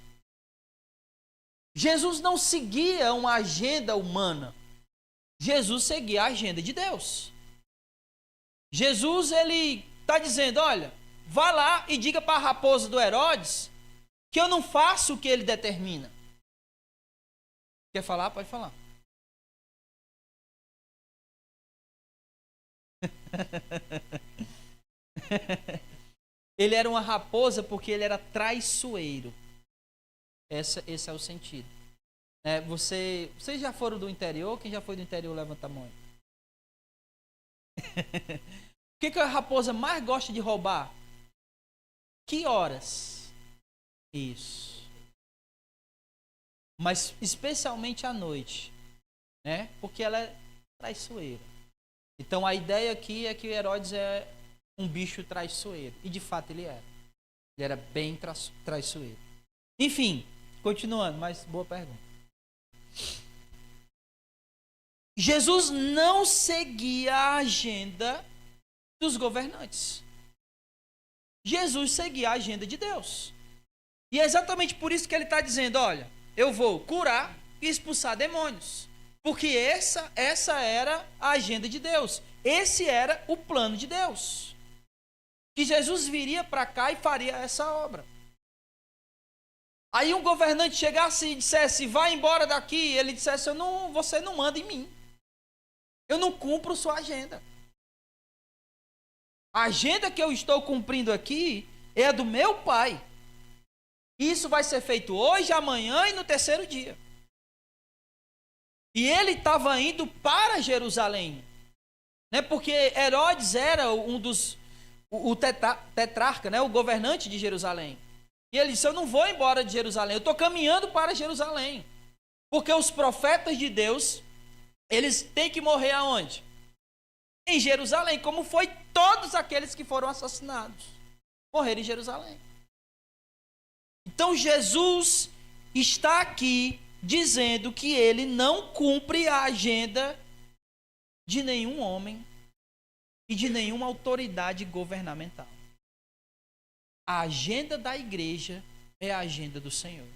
[SPEAKER 1] Jesus não seguia uma agenda humana. Jesus seguia a agenda de Deus. Jesus, ele está dizendo, olha, vá lá e diga para a raposa do Herodes que eu não faço o que ele determina. Quer falar? Pode falar. Ele era uma raposa porque ele era traiçoeiro. Esse é o sentido. Vocês já foram do interior? Quem já foi do interior, levanta a mão. O que a raposa mais gosta de roubar? Que horas? Isso. Mas especialmente à noite, né? Porque ela é traiçoeira. Então a ideia aqui é que Herodes é um bicho traiçoeiro. E de fato ele era. Ele era bem traiçoeiro. Enfim, continuando, mas boa pergunta. Jesus não seguia a agenda dos governantes. Jesus seguia a agenda de Deus. E é exatamente por isso que ele está dizendo, olha, eu vou curar e expulsar demônios. Porque essa era a agenda de Deus. Esse era o plano de Deus. Que Jesus viria para cá e faria essa obra. Aí um governante chegasse e dissesse, vai embora daqui. Ele dissesse, você não manda em mim. Eu não cumpro sua agenda. A agenda que eu estou cumprindo aqui é a do meu Pai. Isso vai ser feito hoje, amanhã e no terceiro dia. E ele estava indo para Jerusalém, né? Porque Herodes era o tetrarca, né? O governante de Jerusalém. E ele disse, eu não vou embora de Jerusalém, eu estou caminhando para Jerusalém. Porque os profetas de Deus, eles têm que morrer aonde? Em Jerusalém, como foi todos aqueles que foram assassinados. Morreram em Jerusalém. Então Jesus está aqui dizendo que ele não cumpre a agenda de nenhum homem e de nenhuma autoridade governamental. A agenda da igreja é a agenda do Senhor.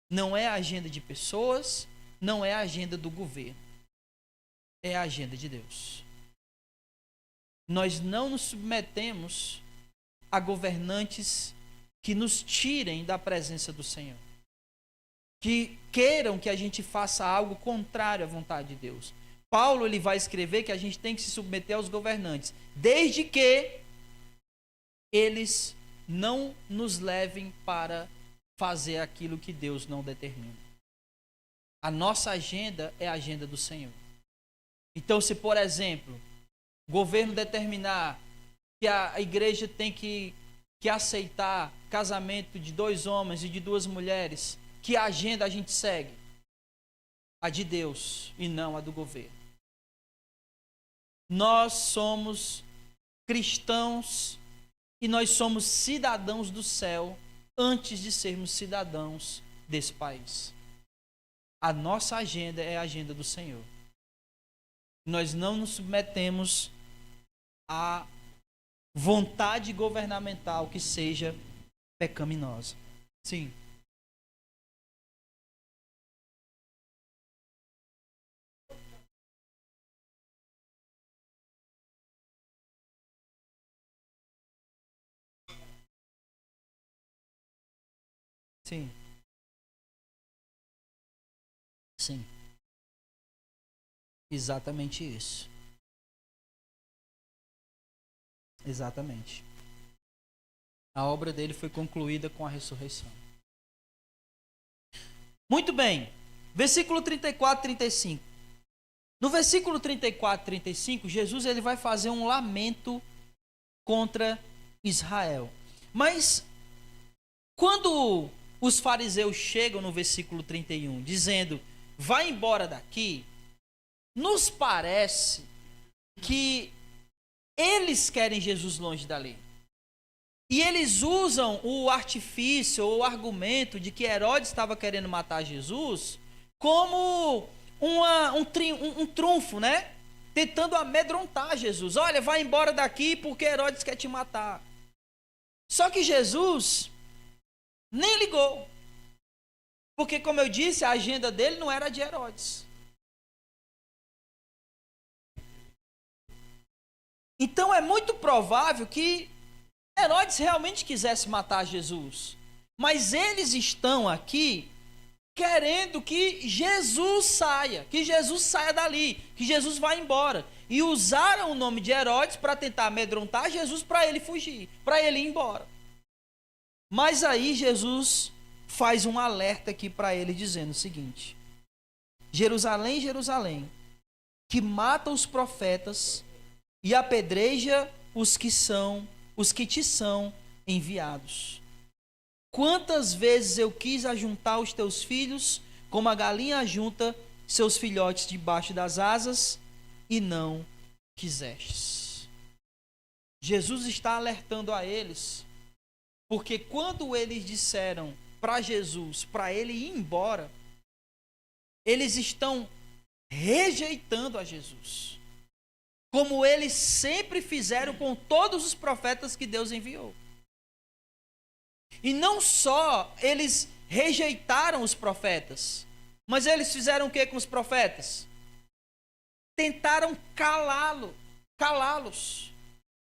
[SPEAKER 1] Não é a agenda de pessoas, não é a agenda do governo. É a agenda de Deus. Nós não nos submetemos a governantes que nos tirem da presença do Senhor. Que queiram que a gente faça algo contrário à vontade de Deus. Paulo ele vai escrever que a gente tem que se submeter aos governantes, desde que eles não nos levem para fazer aquilo que Deus não determina. A nossa agenda é a agenda do Senhor. Então, se por exemplo, o governo determinar que a igreja tem que aceitar casamento de 2 homens e de 2 mulheres, que agenda a gente segue? A de Deus e não a do governo. Nós somos cristãos e nós somos cidadãos do céu antes de sermos cidadãos desse país. A nossa agenda é a agenda do Senhor. Nós não nos submetemos à vontade governamental que seja pecaminosa. Sim. Sim. Sim. Exatamente isso. Exatamente. A obra dele foi concluída com a ressurreição. Muito bem. Versículo 34 e 35. No versículo 34 e 35, Jesus ele vai fazer um lamento contra Israel. Mas quando os fariseus chegam no versículo 31, dizendo, vai embora daqui, nos parece que eles querem Jesus longe da lei. E eles usam o artifício ou o argumento de que Herodes estava querendo matar Jesus como um trunfo, né? tentando amedrontar Jesus. Olha, vai embora daqui porque Herodes quer te matar. Só que Jesus nem ligou. Porque, como eu disse, a agenda dele não era a de Herodes. Então é muito provável que Herodes realmente quisesse matar Jesus. Mas eles estão aqui querendo que Jesus saia dali, que Jesus vá embora. E usaram o nome de Herodes para tentar amedrontar Jesus, para ele fugir, para ele ir embora. Mas aí Jesus faz um alerta aqui para ele, dizendo o seguinte: Jerusalém, Jerusalém, que mata os profetas e apedreja os que te são enviados. Quantas vezes eu quis ajuntar os teus filhos, como a galinha ajunta seus filhotes debaixo das asas, e não quisestes. Jesus está alertando a eles, porque quando eles disseram para Jesus, para ele ir embora, eles estão rejeitando a Jesus, como eles sempre fizeram com todos os profetas que Deus enviou. E não só eles rejeitaram os profetas, mas eles fizeram o que com os profetas? Tentaram calá-los.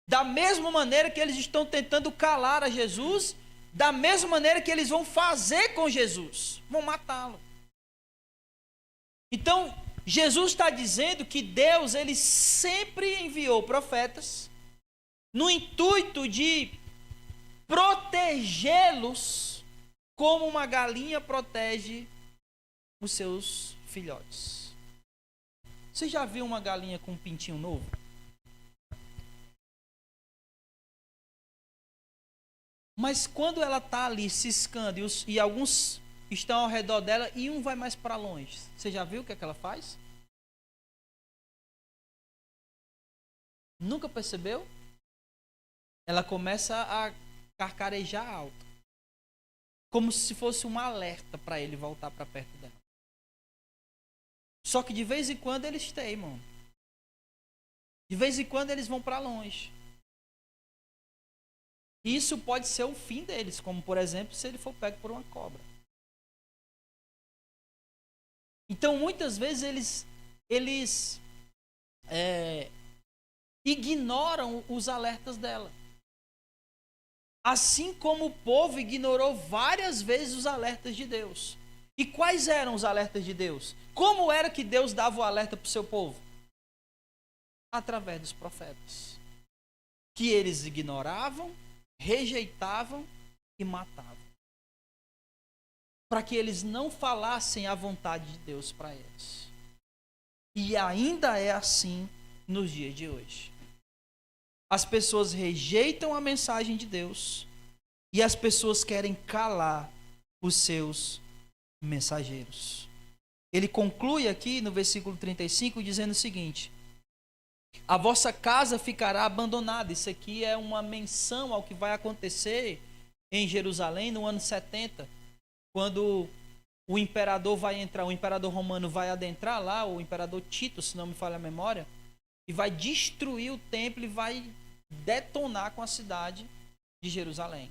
[SPEAKER 1] Da mesma maneira que eles estão tentando calar a Jesus, da mesma maneira que eles vão fazer com Jesus, vão matá-lo. Então, Jesus está dizendo que Deus, ele sempre enviou profetas no intuito de protegê-los como uma galinha protege os seus filhotes. Você já viu uma galinha com um pintinho novo? Mas quando ela está ali ciscando e alguns estão ao redor dela e um vai mais para longe, você já viu o que é que ela faz? Nunca percebeu? Ela começa a carcarejar alto, como se fosse um alerta para ele voltar para perto dela. Só que de vez em quando eles teimam. De vez em quando eles vão para longe. Isso pode ser o fim deles, como por exemplo, se ele for pego por uma cobra. Então, muitas vezes eles ignoram os alertas dela. Assim como o povo ignorou várias vezes os alertas de Deus. E quais eram os alertas de Deus? Como era que Deus dava o alerta para o seu povo? Através dos profetas. Que eles ignoravam, rejeitavam e matavam. Para que eles não falassem a vontade de Deus para eles. E ainda é assim nos dias de hoje. As pessoas rejeitam a mensagem de Deus e as pessoas querem calar os seus mensageiros. Ele conclui aqui no versículo 35 dizendo o seguinte: a vossa casa ficará abandonada. Isso aqui é uma menção ao que vai acontecer em Jerusalém no ano 70, quando o imperador vai entrar, o imperador romano vai adentrar lá, o imperador Tito, se não me falha a memória, e vai destruir o templo e vai detonar com a cidade de Jerusalém.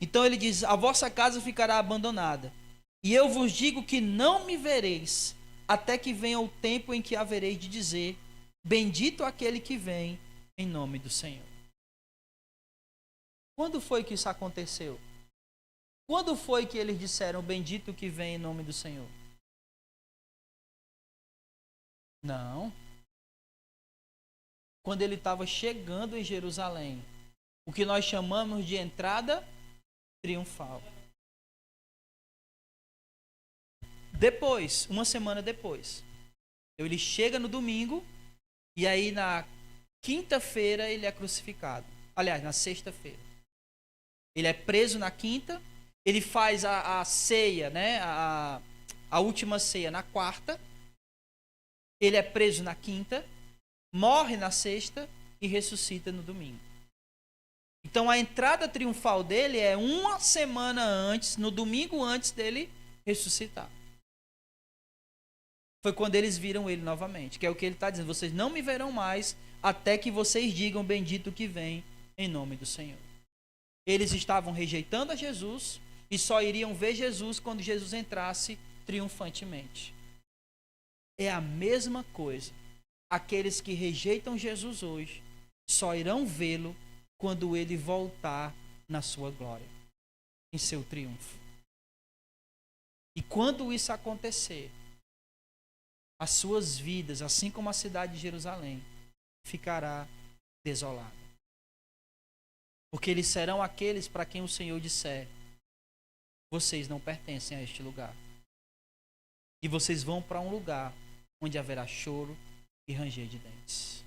[SPEAKER 1] Então ele diz: a vossa casa ficará abandonada, e eu vos digo que não me vereis, até que venha o tempo em que havereis de dizer: bendito aquele que vem em nome do Senhor. Quando foi que isso aconteceu? Quando foi que eles disseram: bendito que vem em nome do Senhor? Não. Quando ele estava chegando em Jerusalém, o que nós chamamos de entrada triunfal. Depois, uma semana depois, ele chega no domingo e aí na quinta-feira ele é crucificado. Aliás, na sexta-feira. Ele é preso na quinta, ele faz a ceia, né? A última ceia na quarta. Ele é preso na quinta, morre na sexta e ressuscita no domingo. Então a entrada triunfal dele é uma semana antes, no domingo antes dele ressuscitar. foi quando eles viram ele novamente, que é o que ele está dizendo: vocês não me verão mais até que vocês digam bendito que vem em nome do Senhor. Eles estavam rejeitando a Jesus e só iriam ver Jesus quando Jesus entrasse triunfantemente. É a mesma coisa. Aqueles que rejeitam Jesus hoje só irão vê-lo quando ele voltar na sua glória, em seu triunfo. E quando isso acontecer, as suas vidas, assim como a cidade de Jerusalém, ficará desolada. Porque eles serão aqueles para quem o Senhor disser: vocês não pertencem a este lugar. E vocês vão para um lugar onde haverá choro e ranger de dentes.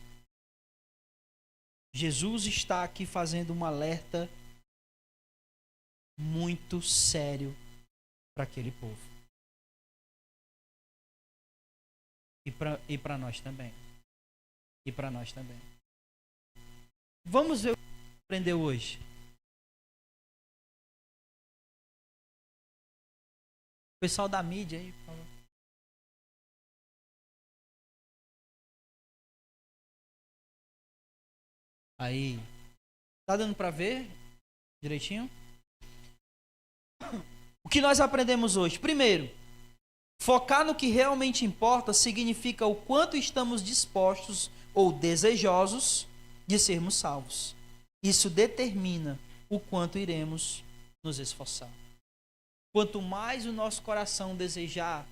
[SPEAKER 1] Jesus está aqui fazendo um alerta muito sério para aquele povo. E para nós também. E para nós também. Vamos ver o que aprendeu hoje. O pessoal da mídia aí, por favor. Aí. Tá dando para ver direitinho? O que nós aprendemos hoje? Primeiro, focar no que realmente importa significa o quanto estamos dispostos ou desejosos de sermos salvos. Isso determina o quanto iremos nos esforçar. Quanto mais o nosso coração desejar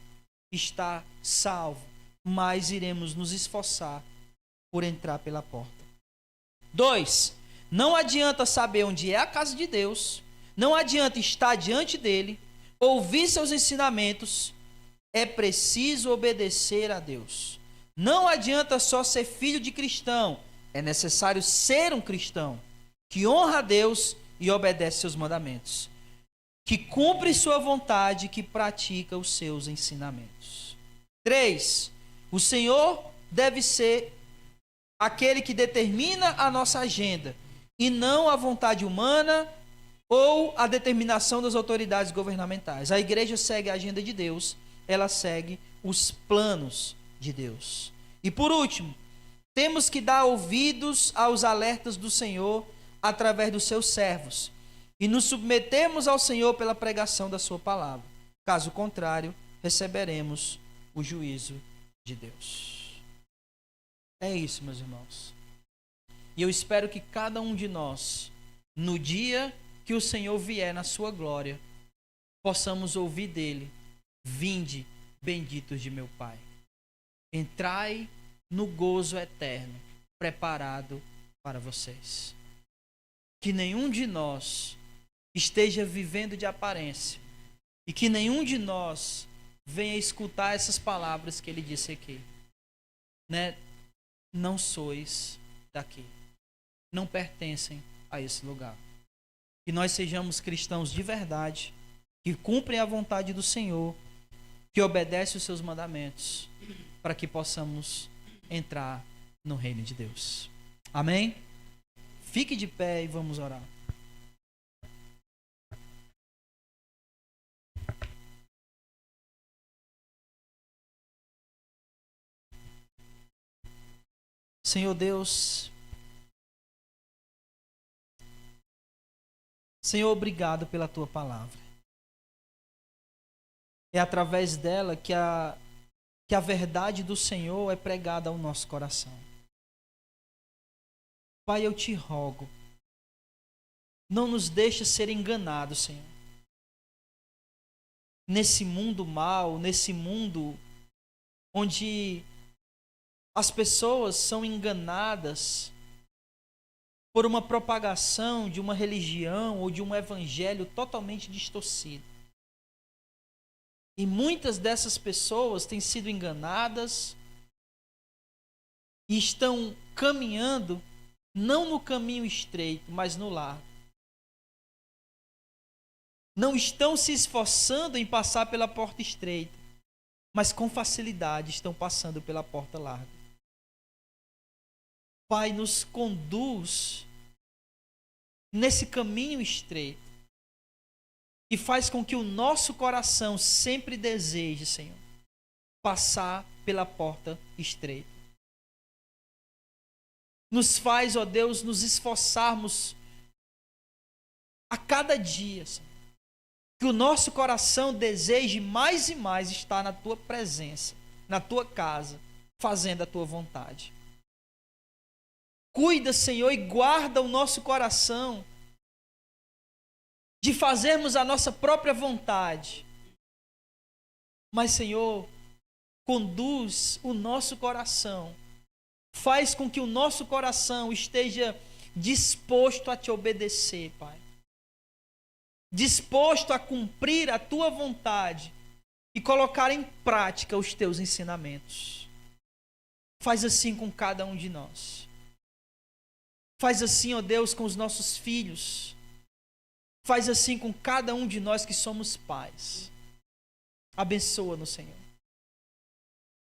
[SPEAKER 1] estar salvo, mais iremos nos esforçar por entrar pela porta. 2. Não adianta saber onde é a casa de Deus, não adianta estar diante dele, ouvir seus ensinamentos, é preciso obedecer a Deus. Não adianta só ser filho de cristão, é necessário ser um cristão que honra a Deus e obedece seus mandamentos, que cumpre sua vontade, que pratica os seus ensinamentos. 3. O Senhor deve ser aquele que determina a nossa agenda e não a vontade humana ou a determinação das autoridades governamentais. A igreja segue a agenda de Deus, ela segue os planos de Deus. E por último, temos que dar ouvidos aos alertas do Senhor através dos seus servos e nos submetemos ao Senhor pela pregação da sua palavra. Caso contrário, receberemos o juízo de Deus. É isso, meus irmãos. E eu espero que cada um de nós, no dia que o Senhor vier na sua glória, possamos ouvir dele: vinde, benditos de meu Pai. Entrai no gozo eterno, preparado para vocês. Que nenhum de nós esteja vivendo de aparência e que nenhum de nós venha escutar essas palavras que ele disse aqui, né? Não sois daqui, não pertencem a esse lugar. Que nós sejamos cristãos de verdade, que cumprem a vontade do Senhor, que obedecem os seus mandamentos, para que possamos entrar no reino de Deus. Amém? Fique de pé e vamos orar. Senhor Deus, Senhor, obrigado pela tua palavra. É através dela que a verdade do Senhor é pregada ao nosso coração. Pai, eu te rogo, não nos deixe ser enganados, Senhor. Nesse mundo mau, nesse mundo onde as pessoas são enganadas por uma propagação de uma religião ou de um evangelho totalmente distorcido. E muitas dessas pessoas têm sido enganadas e estão caminhando não no caminho estreito, mas no largo. Não estão se esforçando em passar pela porta estreita, mas com facilidade estão passando pela porta larga. Pai, nos conduz nesse caminho estreito e faz com que o nosso coração sempre deseje, Senhor, passar pela porta estreita. Nos faz, ó Deus, nos esforçarmos a cada dia, Senhor, que o nosso coração deseje mais e mais estar na tua presença, na tua casa, fazendo a tua vontade. Cuida, Senhor, e guarda o nosso coração de fazermos a nossa própria vontade. Mas, Senhor, conduz o nosso coração, faz com que o nosso coração esteja disposto a te obedecer, Pai. Disposto a cumprir a tua vontade e colocar em prática os teus ensinamentos. Faz assim com cada um de nós. Faz assim, ó Deus, com os nossos filhos. Faz assim com cada um de nós que somos pais. Abençoa-nos, Senhor.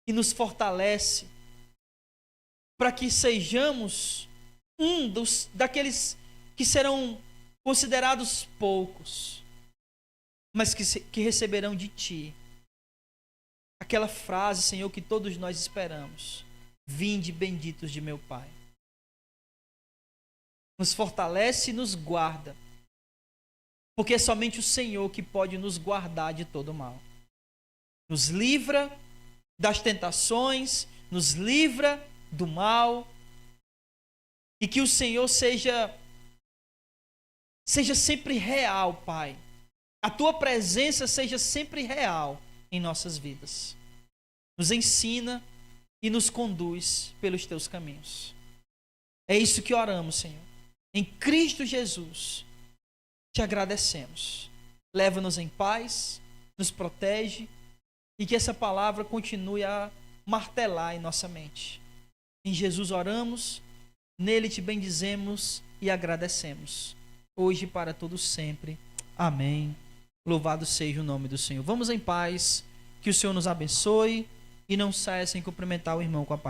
[SPEAKER 1] E nos fortalece para que sejamos daqueles que serão considerados poucos, mas que receberão de Ti aquela frase, Senhor, que todos nós esperamos: vinde benditos de meu Pai. Nos fortalece e nos guarda, porque é somente o Senhor que pode nos guardar de todo mal. Nos livra das tentações, nos livra do mal, e que o Senhor seja sempre real, Pai. A tua presença seja sempre real em nossas vidas. Nos ensina e nos conduz pelos teus caminhos. É isso que oramos, Senhor. Em Cristo Jesus, te agradecemos. Leva-nos em paz, nos protege e que essa palavra continue a martelar em nossa mente. Em Jesus oramos, nele te bendizemos e agradecemos. Hoje e para todos sempre. Amém. Louvado seja o nome do Senhor. Vamos em paz, que o Senhor nos abençoe e não saia sem cumprimentar o irmão com a paz.